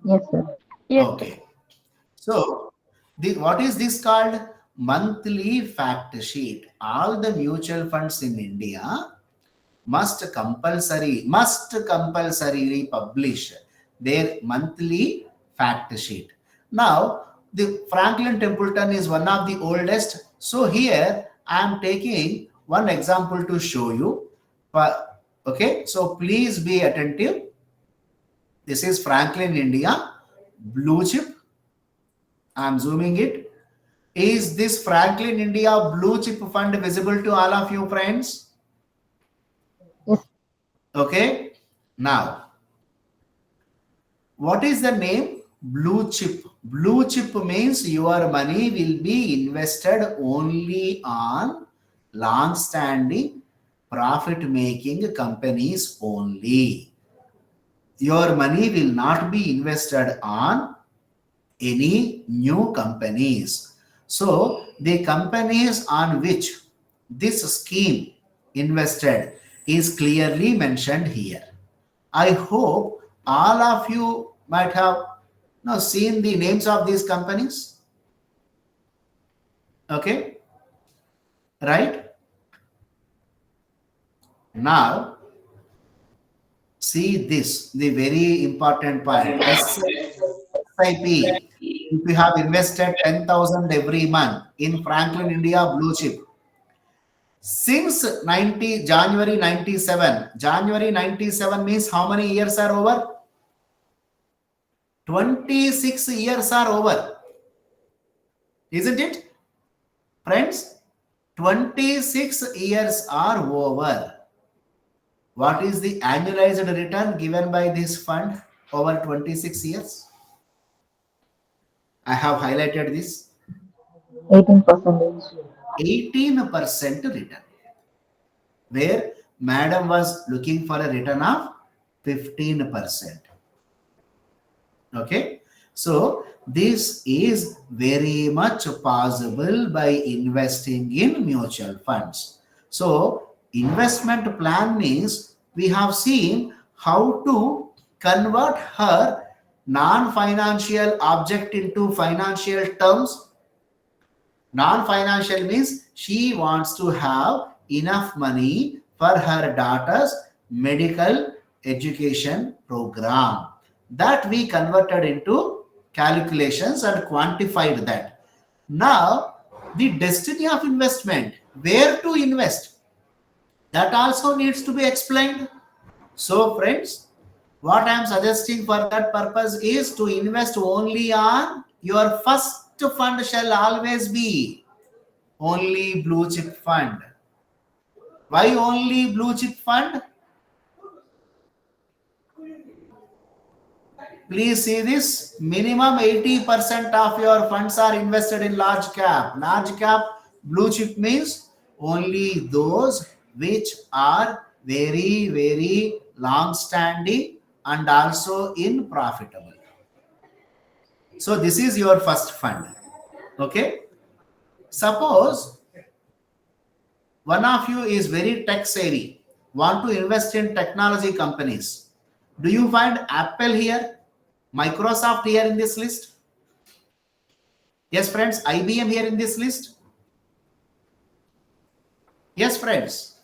Yes, sir. Yes, sir. Okay. So, what is this called? Monthly fact sheet. All the mutual funds in India must compulsorily publish their monthly fact sheet. Now, the Franklin Templeton is one of the oldest. So here I am taking one example to show you. Okay, so please be attentive. This is Franklin India blue chip. I am zooming it. Is this Franklin India blue chip fund visible to all of you, friends? Yes. Okay. Now, what is the name? Blue chip. Blue chip means your money will be invested only on long standing profit making companies only. Your money will not be invested on any new companies. So the companies on which this scheme invested is clearly mentioned here. I hope all of you might have seen the names of these companies. Okay, right? Now, see this, the very important point. SIP. If you have invested 10,000 every month in Franklin India blue chip, since January 97 means how many years are over? 26 years are over. Isn't it? Friends, 26 years are over. What is the annualized return given by this fund over 26 years? I have highlighted this. 18%. 18% return. Where madam was looking for a return of 15%. Okay. So this is very much possible by investing in mutual funds. So investment plan means we have seen how to convert her non-financial object into financial terms. Non-financial means she wants to have enough money for her daughter's medical education program. That we converted into calculations and quantified that. Now, the destiny of investment, where to invest, that also needs to be explained. So, friends, what I am suggesting for that purpose is to invest only on your first fund shall always be only blue chip fund. Why only blue chip fund? Please see this. Minimum 80% of your funds are invested in large cap. Large cap blue chip means only those which are very, very long standing and also in profitable. So this is your first fund. Okay. Suppose one of you is very tech savvy, want to invest in technology companies. Do you find Apple here, Microsoft here in this list? Yes, friends. IBM here in this list? Yes, friends.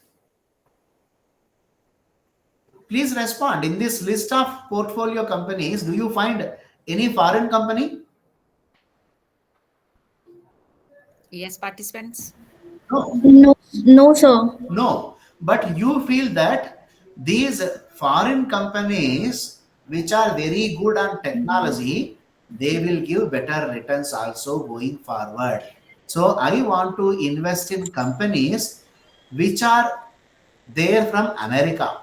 Please respond. In this list of portfolio companies, do you find any foreign company? Yes, participants. No. No, no, sir. No, but you feel that these foreign companies, which are very good on technology, they will give better returns also going forward. So I want to invest in companies which are there from America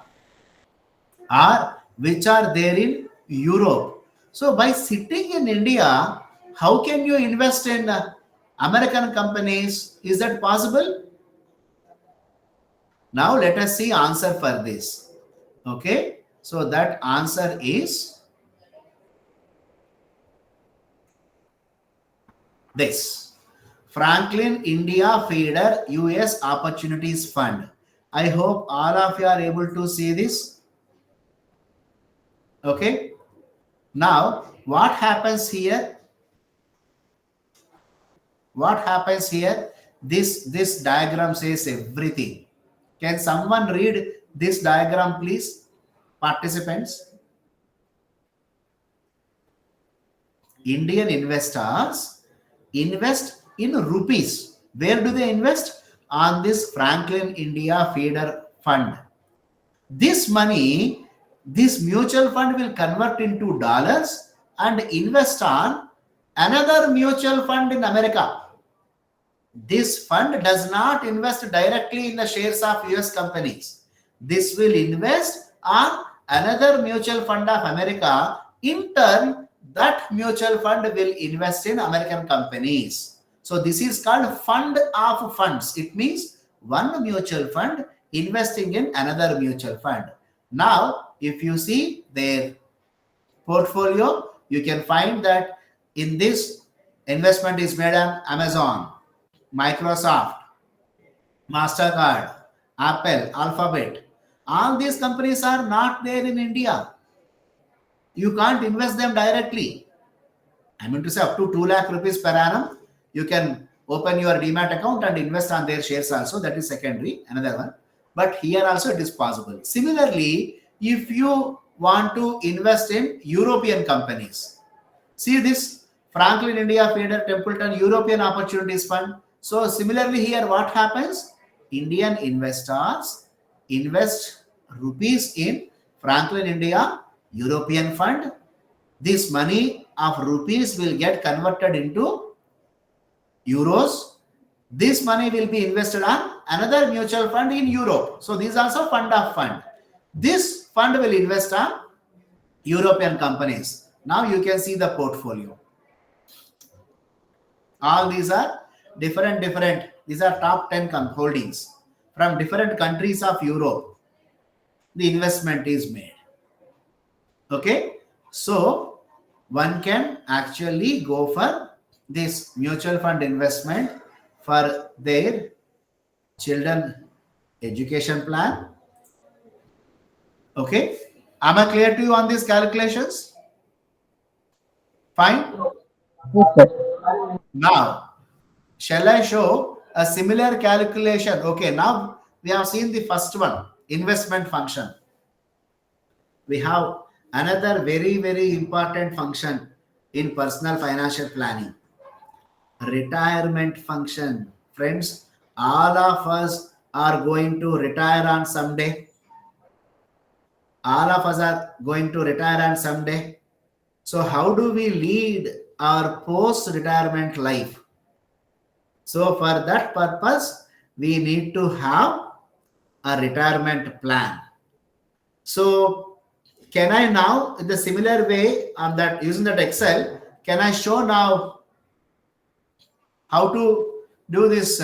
or which are there in Europe. So by sitting in India, how can you invest in American companies? Is that possible? Now let us see answer for this. Okay. So that answer is this. Franklin India Feeder US Opportunities Fund. I hope all of you are able to see this. Okay. Now what happens here? What happens here? This diagram says everything. Can someone read this diagram, please? Participants. Indian investors invest in rupees. Where do they invest? On this Franklin India Feeder Fund. This money, this mutual fund will convert into dollars and invest on another mutual fund in America. This fund does not invest directly in the shares of US companies. This will invest on another mutual fund of America. In turn, that mutual fund will invest in American companies. So this is called fund of funds. It means one mutual fund investing in another mutual fund. Now, if you see their portfolio, you can find that in this investment is made on Amazon, Microsoft, Mastercard, Apple, Alphabet. All these companies are not there in India. You can't invest them directly. I mean to say up to 2 lakh rupees per annum, you can open your demat account and invest on their shares also. That is secondary, another one. But here also it is possible. Similarly, if you want to invest in European companies, see this Franklin India Feeder Templeton European Opportunities Fund. So similarly here what happens? Indian investors invest rupees in Franklin India European Fund. This money of rupees will get converted into euros. This money will be invested on another mutual fund in Europe. So this is also fund of fund. This fund will invest on European companies. Now you can see the portfolio. All these are different. These are top 10 holdings from different countries of Europe. The investment is made. Okay. So one can actually go for this mutual fund investment for their children education plan. Okay. Am I clear to you on these calculations? Fine. Yes, sir. Now, shall I show a similar calculation? Okay, now we have seen the first one, investment function. We have another very important function in personal financial planning, retirement function. Friends, all of us are going to retire on someday. All of us are going to retire on someday. So, how do we lead our post retirement life? So, for that purpose, we need to have a retirement plan. So, can I now, in the similar way, on that using that Excel, can I show now how to do this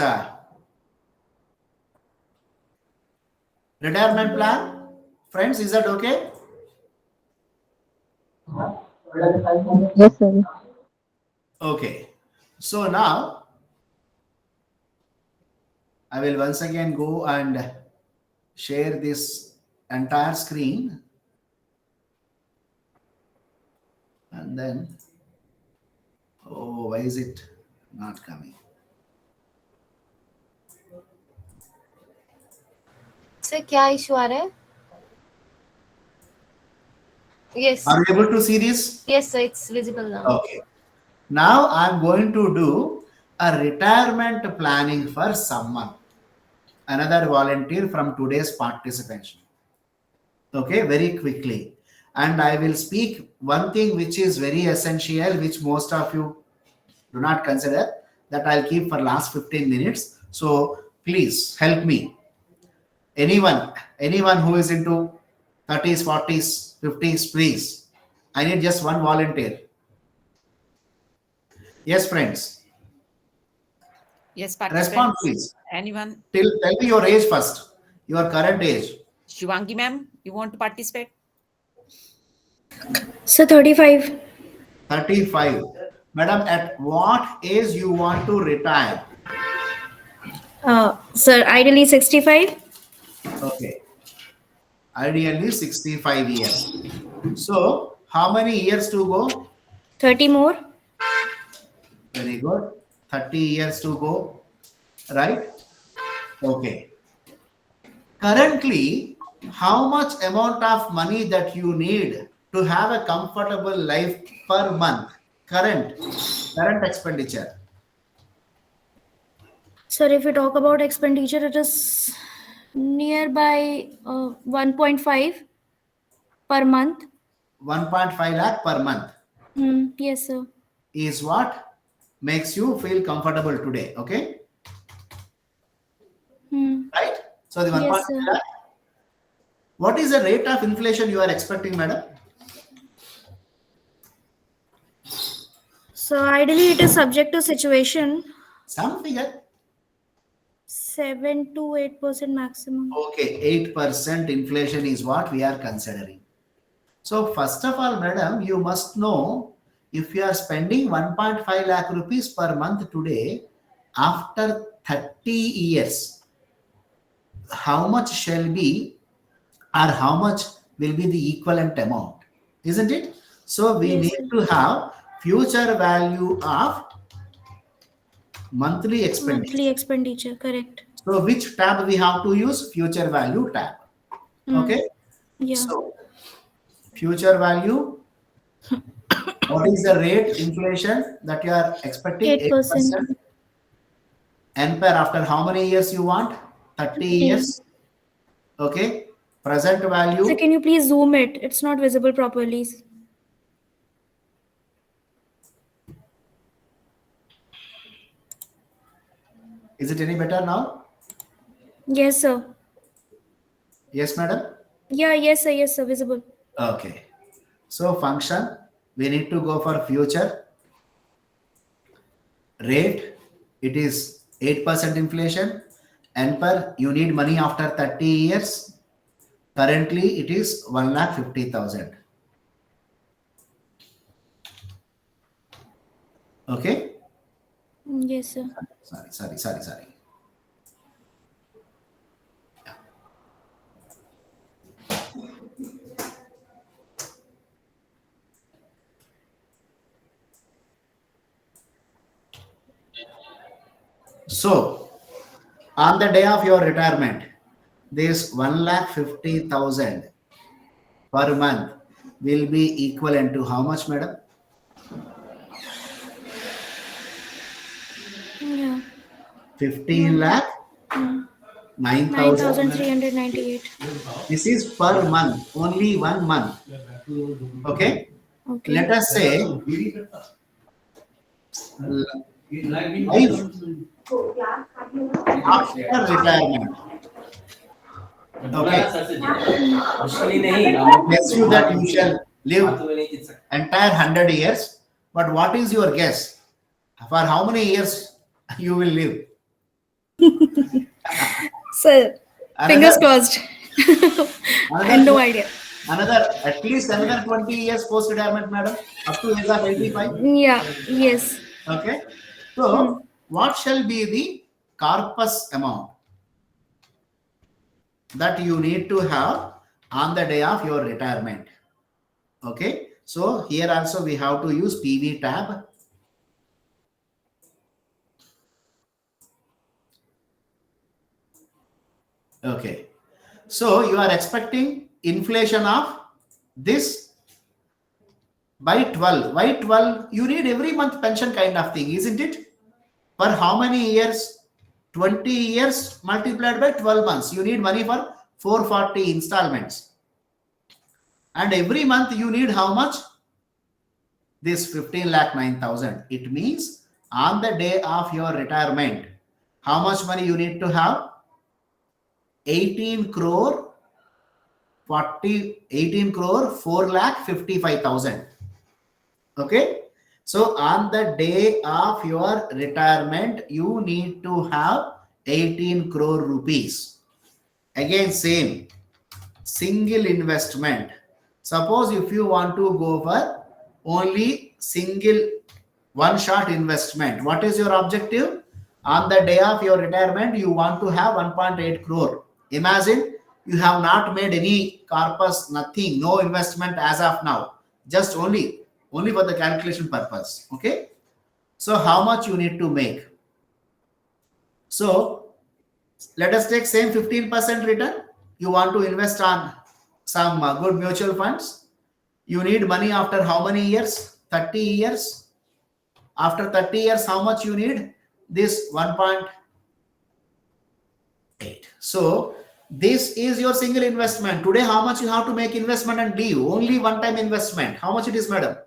retirement plan? Friends, is that okay? Yes, sir. Okay. So now I will once again go and share this entire screen, and then, oh, why is it not coming? Sir क्या issue आ रहा है? Yes. Are you able to see this? Yes, sir. It's visible now. Okay. Now I'm going to do a retirement planning for someone, another volunteer from today's participation. Okay, very quickly. And I will speak one thing which is very essential, which most of you do not consider, that I'll keep for last 15 minutes. So please help me. Anyone who is into 30s, 40s, 50s, please. I need just one volunteer. Yes, friends. Yes, Respond, participants. please. Anyone? Tell me your age first. Your current age. Shivangi ma'am, you want to participate? So 35. 35. Madam, at what age you want to retire? Sir, ideally 65. Okay. Ideally 65 years. So, how many years to go? 30 more. Very good. 30 years to go. Right? Okay. Currently, how much amount of money that you need to have a comfortable life per month? Current expenditure. Sir, if we talk about expenditure, it is nearby 1.5 per month. 1.5 lakh per month Yes, sir. is what makes you feel comfortable today. Okay? Right? So the 1.5 Yes, sir. lakh. What is the rate of inflation you are expecting, madam? So ideally, it is subject to situation. Some figure. 7 to 8% maximum. Okay, 8% inflation is what we are considering. So first of all, madam, you must know if you are spending 1.5 lakh rupees per month today, after 30 years, how much shall be or how much will be the equivalent amount, isn't it? So we Yes, need sir. to have future value of monthly expenditure. Monthly expenditure, correct. So which tab we have to use? Future value tab. Okay. Yeah. So future value. What is the rate inflation that you are expecting? 8%. And per after how many years you want? 30 years. Okay. Present value. So can you please zoom it? It's not visible properly. Is it any better now? Yes, sir. Yes, madam? Yeah, yes, sir, visible. Okay. So function, we need to go for future rate. It is 8% inflation. And per you need money after 30 years. Currently, it is 1,50,000. Okay. Yes, sir. Sorry. So, on the day of your retirement, this 1,50,000 per month will be equivalent to how much, madam? Yeah. 15 lakh Mm. 9,000. 9,398. This is per month, only 1 month. Okay. Okay. Let us say life after retirement. Okay. Guess you that you shall live entire 100 years. But what is your guess? For how many years you will live? Sir, fingers crossed. I have no idea. At least another 20 years post retirement, madam, up to age of 85. Yeah, yes. Okay. So, what shall be the corpus amount that you need to have on the day of your retirement? Okay. So, here also we have to use PV tab. Okay. So, you are expecting inflation of this by 12. Why 12? You need every month pension kind of thing, isn't it? For how many years? 20 years multiplied by 12 months. You need money for 440 installments. And every month you need how much? This 15 lakh 9,000. It means on the day of your retirement, how much money you need to have? 18 crore 4 lakh 55,000. Okay. So on the day of your retirement, you need to have 18 crore rupees. Again, same single investment. Suppose if you want to go for only single one shot investment, what is your objective? On the day of your retirement, you want to have 1.8 crore. Imagine you have not made any corpus, nothing, no investment as of now, just only for the calculation purpose. Okay. So how much you need to make? So let us take same 15% return. You want to invest on some good mutual funds. You need money after how many years? 30 years. After 30 years, how much you need? This 1.8. So this is your single investment. Today, how much you have to make investment and leave? Only one time investment. How much it is, madam?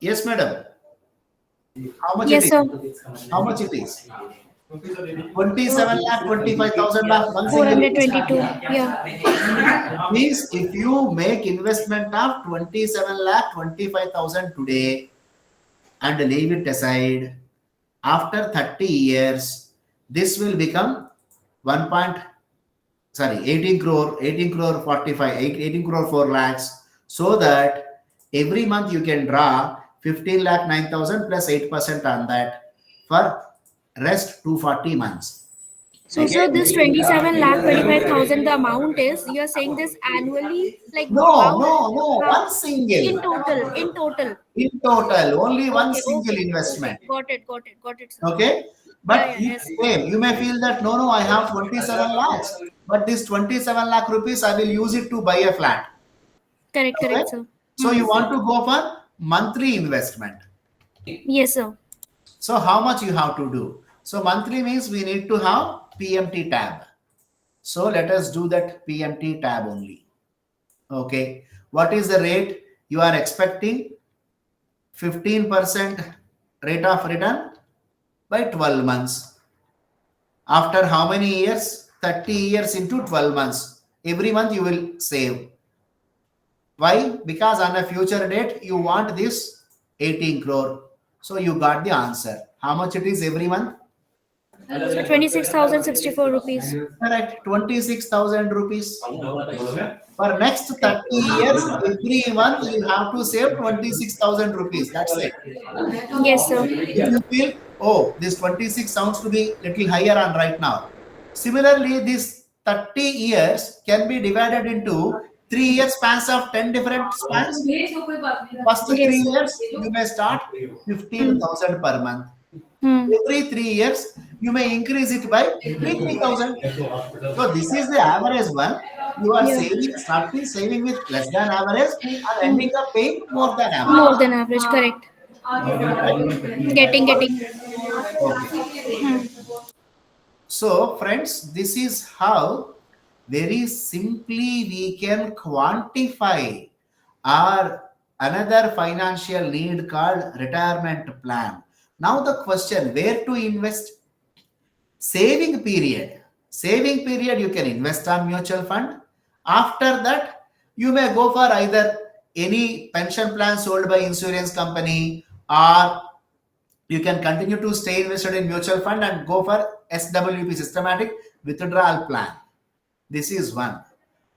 Yes, madam. How much Yes, it sir. is? How much it is? 27 lakh 25,000 of one single 422. investment. Yeah. Means if you make investment of 27 lakh 25,000 today and leave it aside, after 30 years, this will become 18 crore 18 crore 4 lakhs, so that every month you can draw 15 lakh 9,000 plus 8% on that for rest 240 months. So, sir, this 27 lakh 25,000, the amount is, you are saying this annually, like No, how, one single. in total. In total, only one Okay, single okay. investment. Got it, sir. Okay. But Yeah, it's yes. same. You may feel that no, I have 27 lakhs, but this 27 lakh rupees, I will use it to buy a flat. Correct, Okay. sir. So you want to go for monthly investment. Yes, sir. So how much you have to do? So monthly means we need to have PMT tab. So let us do that PMT tab only. Okay. What is the rate you are expecting? 15% rate of return by 12 months. After how many years? 30 years into 12 months. Every month you will save. Why? Because on a future date, you want this 18 crore. So you got the answer. How much it is every month? So 26,064 rupees. Correct. 26,000 rupees. For next 30 years, every month you have to save 26,000 rupees. That's it. Yes, sir. If you feel, oh, this 26 sounds to be little higher on right now. Similarly, this 30 years can be divided into 3 year spans of 10 different spans. First Yes. 3 years, you may start 15,000 per month. Hmm. Every 3 years, you may increase it by 3,000. So this is the average one. You are Yeah. saving, starting saving with less than average and ending up paying more than average. More than average, correct. Getting. Okay. Hmm. So, friends, this is how very simply we can quantify our another financial need called retirement plan. Now, the question where to invest? Saving period. Saving period, you can invest on mutual fund. After that, you may go for either any pension plan sold by insurance company, or you can continue to stay invested in mutual fund and go for SWP, systematic withdrawal plan. This is one.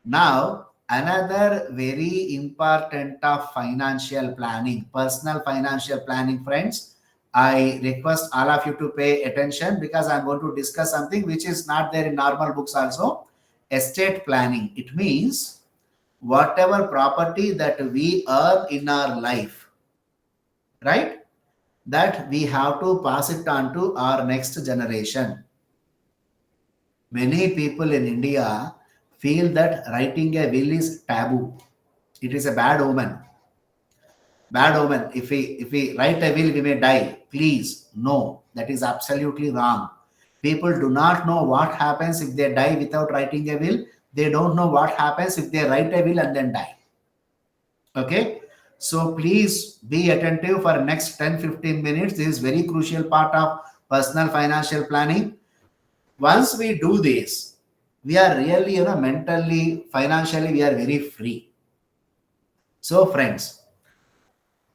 Now, another very important of financial planning, personal financial planning, friends. I request all of you to pay attention because I'm going to discuss something which is not there in normal books also. Estate planning. It means whatever property that we earn in our life, right? That we have to pass it on to our next generation. Many people in India feel that writing a will is taboo. It is a bad omen. Bad omen. If we write a will, we may die. Please, no, that is absolutely wrong. People do not know what happens if they die without writing a will. They don't know what happens if they write a will and then die. Okay, so please be attentive for next 10-15 minutes. This is very crucial part of personal financial planning. Once we do this, we are really, mentally, financially, we are very free. So, friends,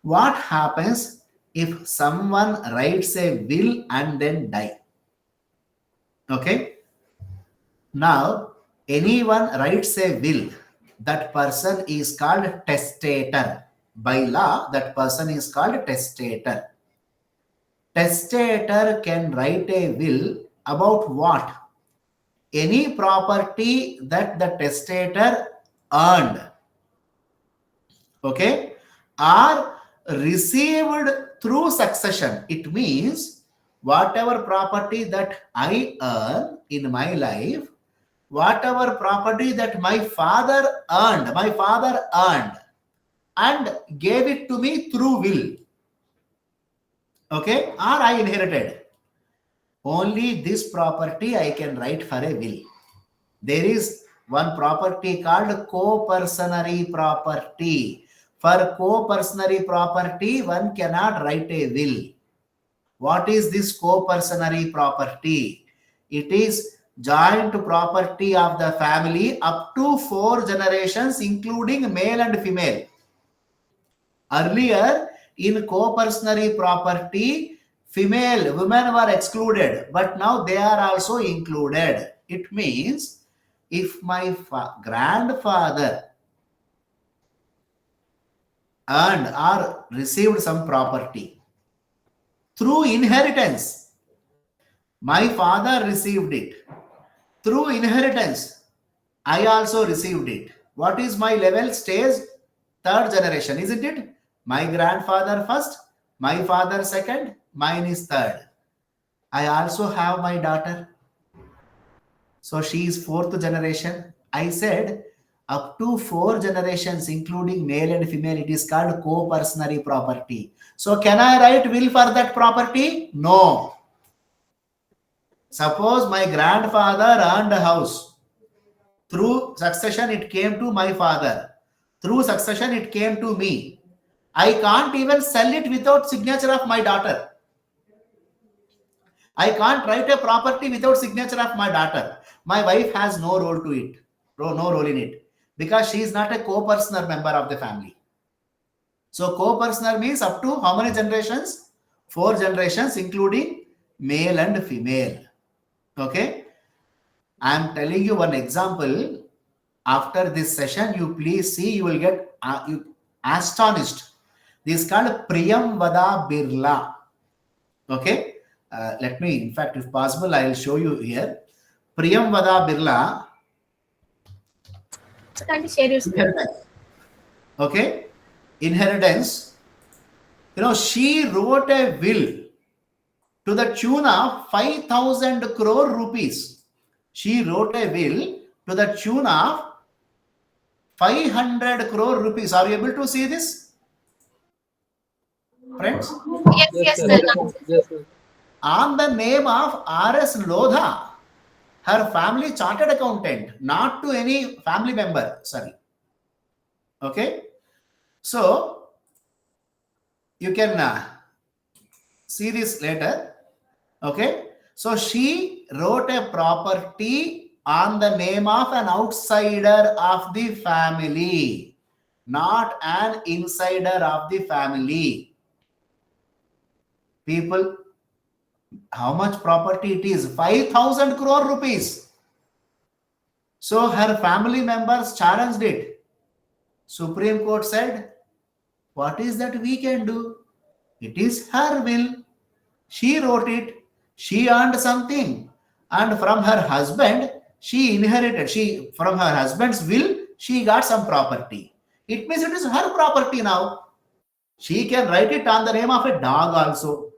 what happens if someone writes a will and then die? Okay, now anyone writes a will, that person is called testator. By law, that person is called testator. Testator can write a will about what? Any property that the testator earned, okay, are received through succession. It means whatever property that I earn in my life, whatever property that my father earned and gave it to me through will, okay, or I inherited, only this property I can write for a will. There is one property called co-personary property. For co-personary property, one cannot write a will. What is this co-personary property? It is joint property of the family up to 4 generations, including male and female. Earlier, in co-personary property, female women were excluded, but now they are also included. It means if my grandfather earned or received some property through inheritance, my father received it. Through inheritance, I also received it. What is my level? Stays 3rd generation, isn't it? My grandfather first, my father second, mine is 3rd. I also have my daughter. So she is 4th generation. I said up to 4 generations, including male and female, it is called co-personary property. So can I write will for that property? No. Suppose my grandfather earned a house. Through succession, it came to my father. Through succession, it came to me. I can't even sell it without signature of my daughter. I can't write a property without signature of my daughter. My wife has no role to it, no role in it, because she is not a co-personal member of the family. So co-personal means up to how many generations? 4 generations, including male and female. Okay. I am telling you one example. After this session, you please see, you will get you astonished. This is called Priyamvada Birla. Okay. Let me, in fact, if possible, I will show you here. Priyamvada Birla. So kindly share your screen. Inheritance. Okay. Inheritance. You know, she wrote a will to the tune of 5,000 crore rupees. She wrote a will to the tune of 500 crore rupees. Are you able to see this, friends? Yes, yes, sir. Yes, sir. On the name of R.S. Lodha, her family chartered accountant, not to any family member. Sorry. Okay. So, you can see this later. Okay. So, she wrote a property on the name of an outsider of the family, not an insider of the family. People, how much property it is? 5,000 crore rupees. So her family members challenged it. Supreme Court said, what is that we can do? It is her will. She wrote it. She earned something. And from her husband, she inherited. From her husband's will, she got some property. It means it is her property now. She can write it on the name of a dog also,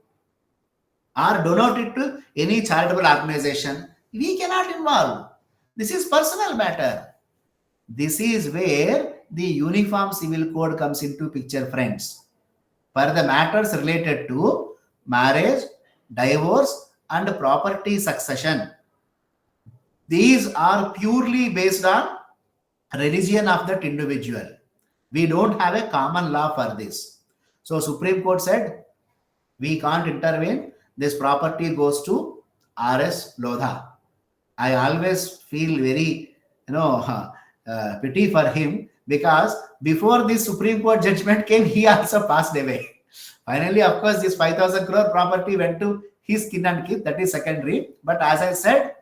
or donate it to any charitable organization. We cannot involve. This is personal matter. This is where the Uniform Civil Code comes into picture, friends. For the matters related to marriage, divorce, and property succession, these are purely based on religion of that individual. We don't have a common law for this. So Supreme Court said, we can't intervene. This property goes to R.S. Lodha. I always feel very, pity for him, because before this Supreme Court judgment came, he also passed away. Finally, of course, this 5,000 crore property went to his kin and kith. That is secondary. But as I said,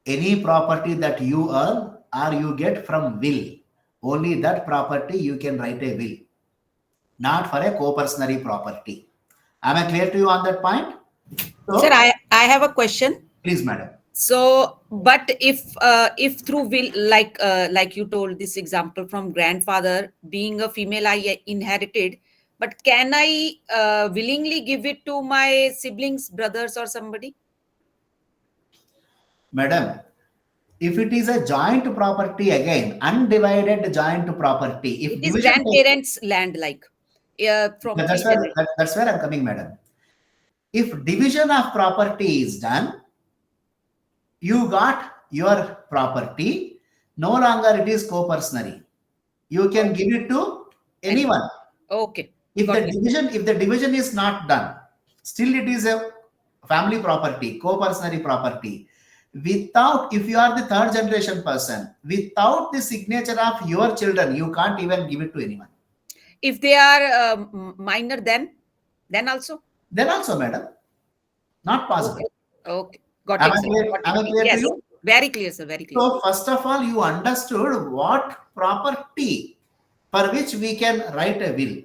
any property that you earn or you get from will, only that property you can write a will, not for a co-personary property. Am I clear to you on that point? So, Sir, I have a question. please, madam. So, but if through will, like you told this example from grandfather being a female, I inherited, but can I willingly give it to my siblings, brothers, or somebody? Madam, if it is a joint property, again, undivided joint property, if It is division grandparents' land, like from that's three where, that's where I'm coming, madam. If division of property is done, you got your property, no longer it is co-personary. You can give it to anyone. Okay. If Got the it. division is not done, still it is a family property, co-personary property. Without, if you are the third generation person, without the signature of your children, you can't even give it to anyone. If they are minor, then also. Then also, madam, not possible. Okay. Got Am it, I sir. clear? Got it. Am I clear to Yes. you? Very clear, sir. Very clear. So first of all, you understood what property for which we can write a will.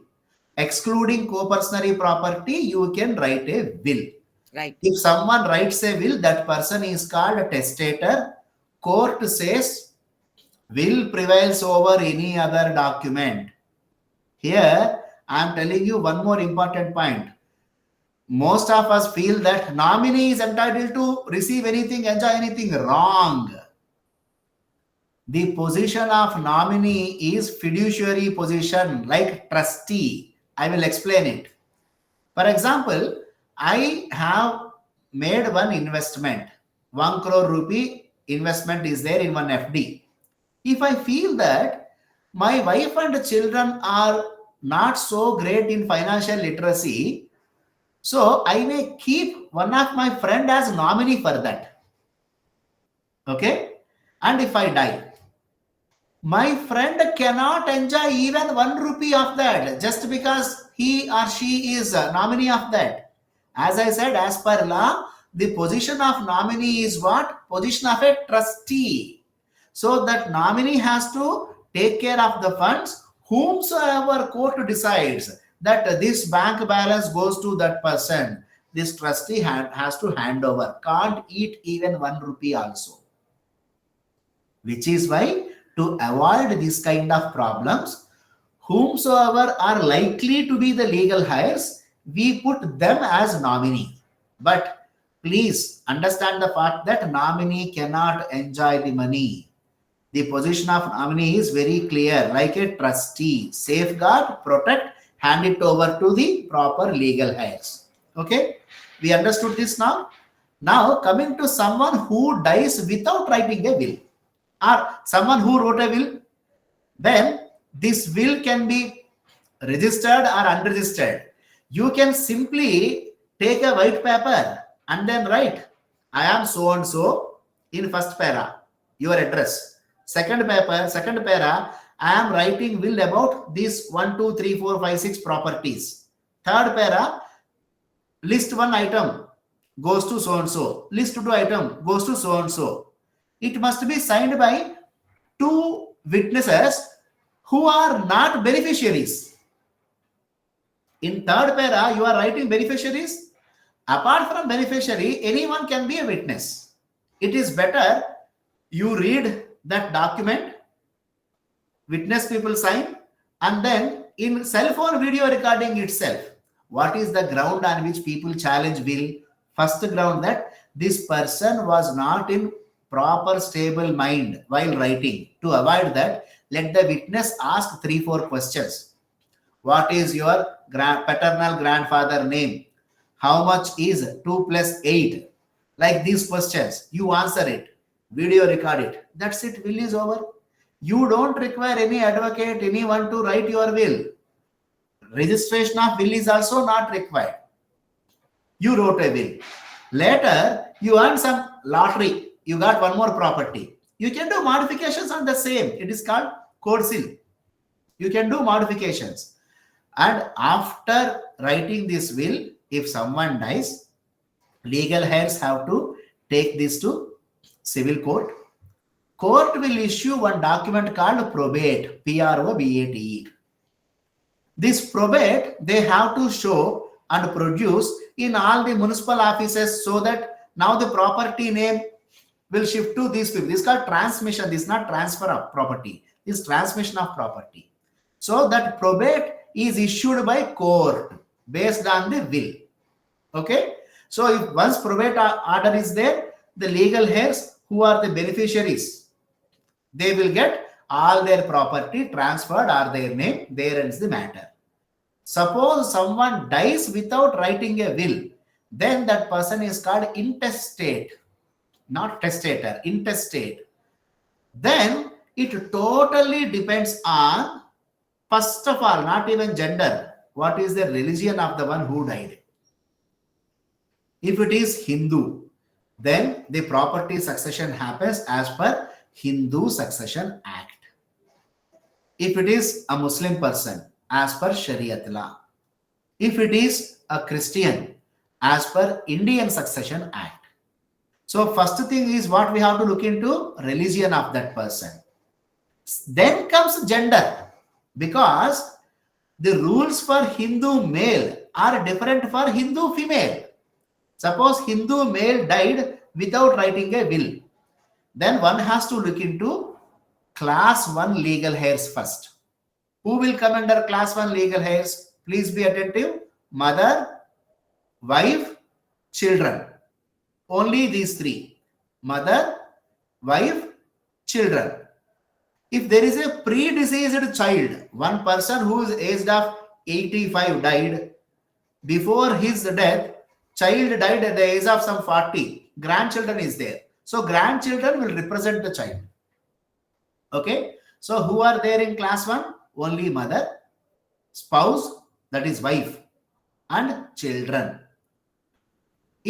Excluding co-personary property, you can write a will. Right. If someone writes a will, that person is called a testator. Court says will prevails over any other document. Here, I am telling you one more important point. Most of us feel that nominee is entitled to receive anything, enjoy anything. Wrong. The position of nominee is fiduciary position, like trustee. I will explain it. For example, I have made one investment. 1 crore rupee investment is there in one FD. If I feel that my wife and children are not so great in financial literacy, So I may keep one of my friend as nominee for that. Okay. And if I die, my friend cannot enjoy even 1 rupee of that just because he or she is a nominee of that. As I said, as per law, the position of nominee is what? Position of a trustee. So that nominee has to take care of the funds whomsoever court decides that this bank balance goes to that person. This trustee has to hand over. Can't eat even 1 rupee also. Which is why, to avoid this kind of problems, whomsoever are likely to be the legal heirs, we put them as nominee. But please understand the fact that nominee cannot enjoy the money. The position of nominee is very clear, like a trustee: safeguard, protect, hand it over to the proper legal heirs. Okay, we understood this now. Now coming to someone who dies without writing a will, or someone who wrote a will, then this will can be registered or unregistered. You can simply take a white paper and then write, I am so and so, in first para, your address. Second paper, second para, I am writing will about these 1, 2, 3, 4, 5, 6 properties. Third para, list 1 item goes to so and so. List 2 item goes to so and so. It must be signed by 2 witnesses who are not beneficiaries. In third para, you are writing beneficiaries. Apart from beneficiary, anyone can be a witness. It is better you read that document, witness people sign, and then in cell phone video recording itself, what is the ground on which people challenge will? First ground, that this person was not in proper stable mind while writing. To avoid that, let the witness ask 3-4 questions. What is your paternal grandfather name? How much is 2 plus 8? Like these questions, you answer it, video record it. That's it, will is over. You don't require any advocate, anyone to write your will. Registration of will is also not required. You wrote a will. Later, you earn some lottery. You got one more property. You can do modifications on the same. It is called codicil. You can do modifications. And after writing this will, if someone dies, legal heirs have to take this to civil court. Court will issue one document called probate, Probate. This probate, they have to show and produce in all the municipal offices, so that now the property name will shift to these people. This is called transmission. This is not transfer of property. This is transmission of property. So that probate is issued by court based on the will. Okay. So if once probate order is there, the legal heirs who are the beneficiaries, they will get all their property transferred or their name. There ends the matter. Suppose someone dies without writing a will, then that person is called intestate, not testator, intestate. Then it totally depends on, first of all, not even gender, what is the religion of the one who died. If it is Hindu, then the property succession happens as per Hindu Succession Act. If it is a Muslim person, as per Shariat law. If it is a Christian, as per Indian Succession Act. So first thing is what we have to look into, religion of that person. Then comes gender, because the rules for Hindu male are different for Hindu female. Suppose Hindu male died without writing a will, then one has to look into class 1 legal heirs first. Who will come under class 1 legal heirs? Please be attentive. Mother, wife, children. Only these 3. Mother, wife, children. If there is a predeceased child, one person who is aged of 85 died, before his death, child died at the age of some 40. Grandchildren is there. So grandchildren will represent the child. Okay. So who are there in class 1? Only mother, spouse, that is wife, and children.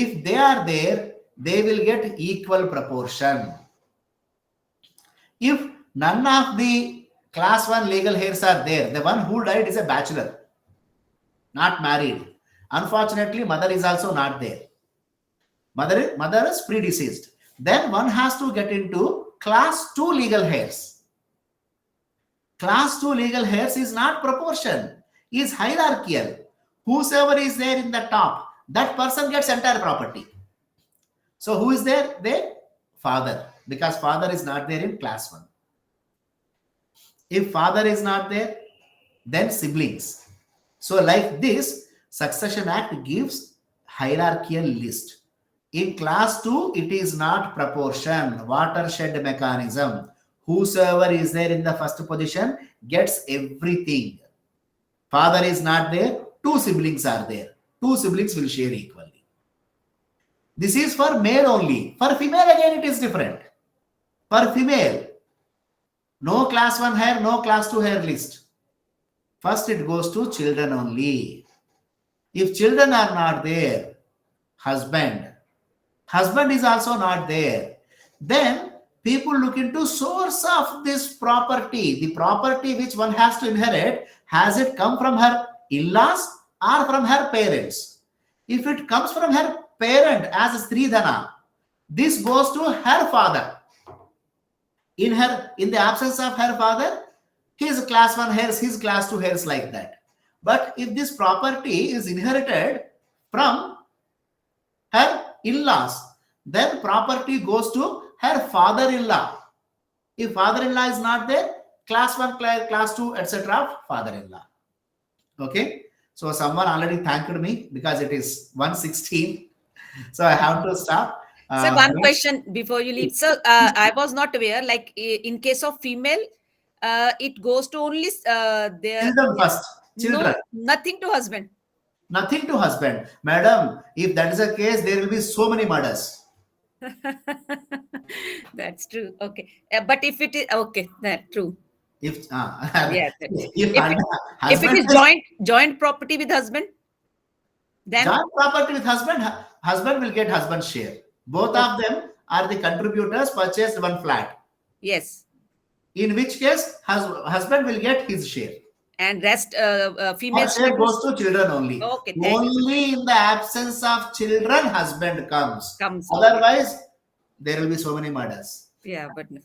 If they are there, they will get equal proportion. If none of the class 1 legal heirs are there, the one who died is a bachelor, not married. Unfortunately, mother is also not there. Mother is predeceased. Then one has to get into class 2 legal heirs. Class 2 legal heirs is not proportion, is hierarchical. Whosoever is there in the top, that person gets entire property. So who is there? There? Father, because father is not there in class 1. If father is not there, then siblings. So like this, Succession Act gives hierarchical list. In class 2, it is not proportion, watershed mechanism. Whosoever is there in the first position gets everything. Father is not there, 2 siblings are there. 2 siblings will share equally. This is for male only. For female again it is different. For female, no class 1 hair, no class 2 hair list. First it goes to children only. If children are not there, husband is also not there, then people look into source of this property. The property which one has to inherit, has it come from her in-laws or from her parents? If it comes from her parent as a Sridhana, this goes to her father. In the absence of her father, his class 1 heirs, his class 2 heirs, like that. But if this property is inherited from her in-laws, then property goes to her father-in-law. If father-in-law is not there, class 1, class 2, etc. father-in-law. Okay. So someone already thanked me because it is 1:16. So I have to stop. Sir, one question before you leave. Sir, I was not aware, like in case of female, it goes to only their Children first. Children. No, nothing to husband. Nothing to husband. Madam, if that is the case, there will be so many murders. That's true. Okay. But if it is okay, that's true. If Yes. if If it husband is joint property with husband, then joint property with husband will get husband's share. Both of them are the contributors, purchased one flat. yes. In which case, husband will get his share. And rest female Her share goes to children only. Okay, thank you. Only in the absence of children, husband comes. Comes. Otherwise, there will be so many murders. Yeah, but no.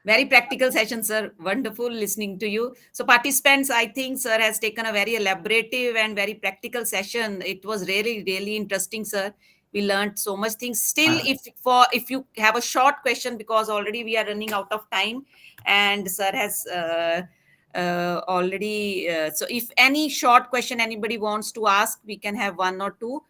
Very practical session, sir. Wonderful listening to you. So participants, I think sir has taken a very elaborative and very practical session. It was really, really interesting, sir. We learned so much things. Still, if you have a short question, because already we are running out of time, and sir has already. So if any short question anybody wants to ask, we can have 1 or 2.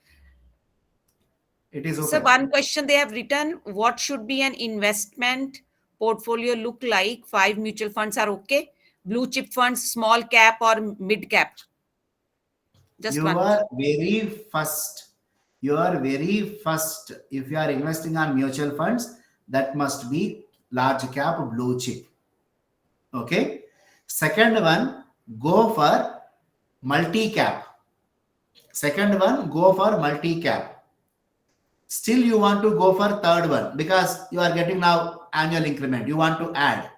It is okay. So one question they have written: what should be an investment portfolio look like? 5 mutual funds are okay. Blue chip funds, small cap or mid cap? Just You one. are very first. If you are investing on mutual funds, that must be large cap blue chip. Okay. Second one, go for multi cap. Still you want to go for third one because you are getting now annual increment. You want to add.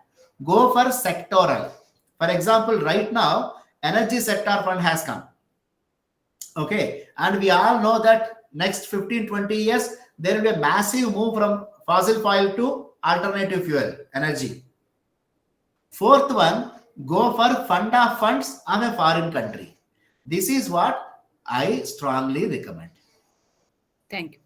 Go for sectoral. For example, right now, energy sector fund has come. Okay. And we all know that next 15-20 years, there will be a massive move from fossil fuel to alternative fuel, energy. Fourth one, go for fund of funds of a foreign country. This is what I strongly recommend. Thank you.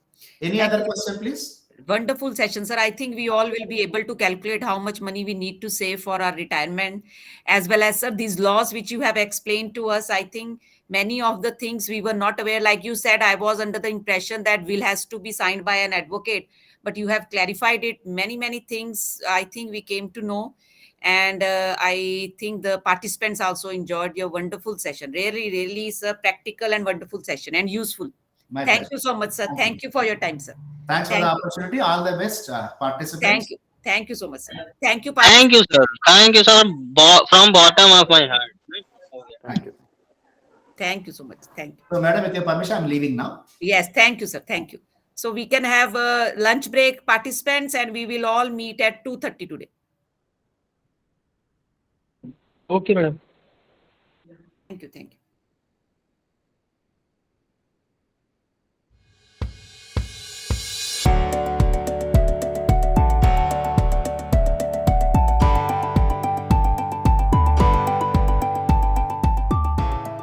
Any other question, please? Wonderful session, sir. I think we all will be able to calculate how much money we need to save for our retirement, as well as, sir, these laws which you have explained to us. I think many of the things we were not aware. Like you said, I was under the impression that will has to be signed by an advocate, but you have clarified it. Many things I think we came to know. And I think the participants also enjoyed your wonderful session. Really, sir, practical and wonderful session and useful. Thank you so much, sir. Thank you for your time, sir. Thanks for the opportunity. All the best, participants. Thank you so much, sir. Thank you. Thank you, sir. Thank you, sir. From bottom of my heart. Thank you. Thank you so much. Thank you. So, madam, with your permission, I'm leaving now. Yes, thank you, sir. Thank you. So we can have a lunch break, participants, and we will all meet at 2:30 today. Okay, madam. Thank you. Thank you.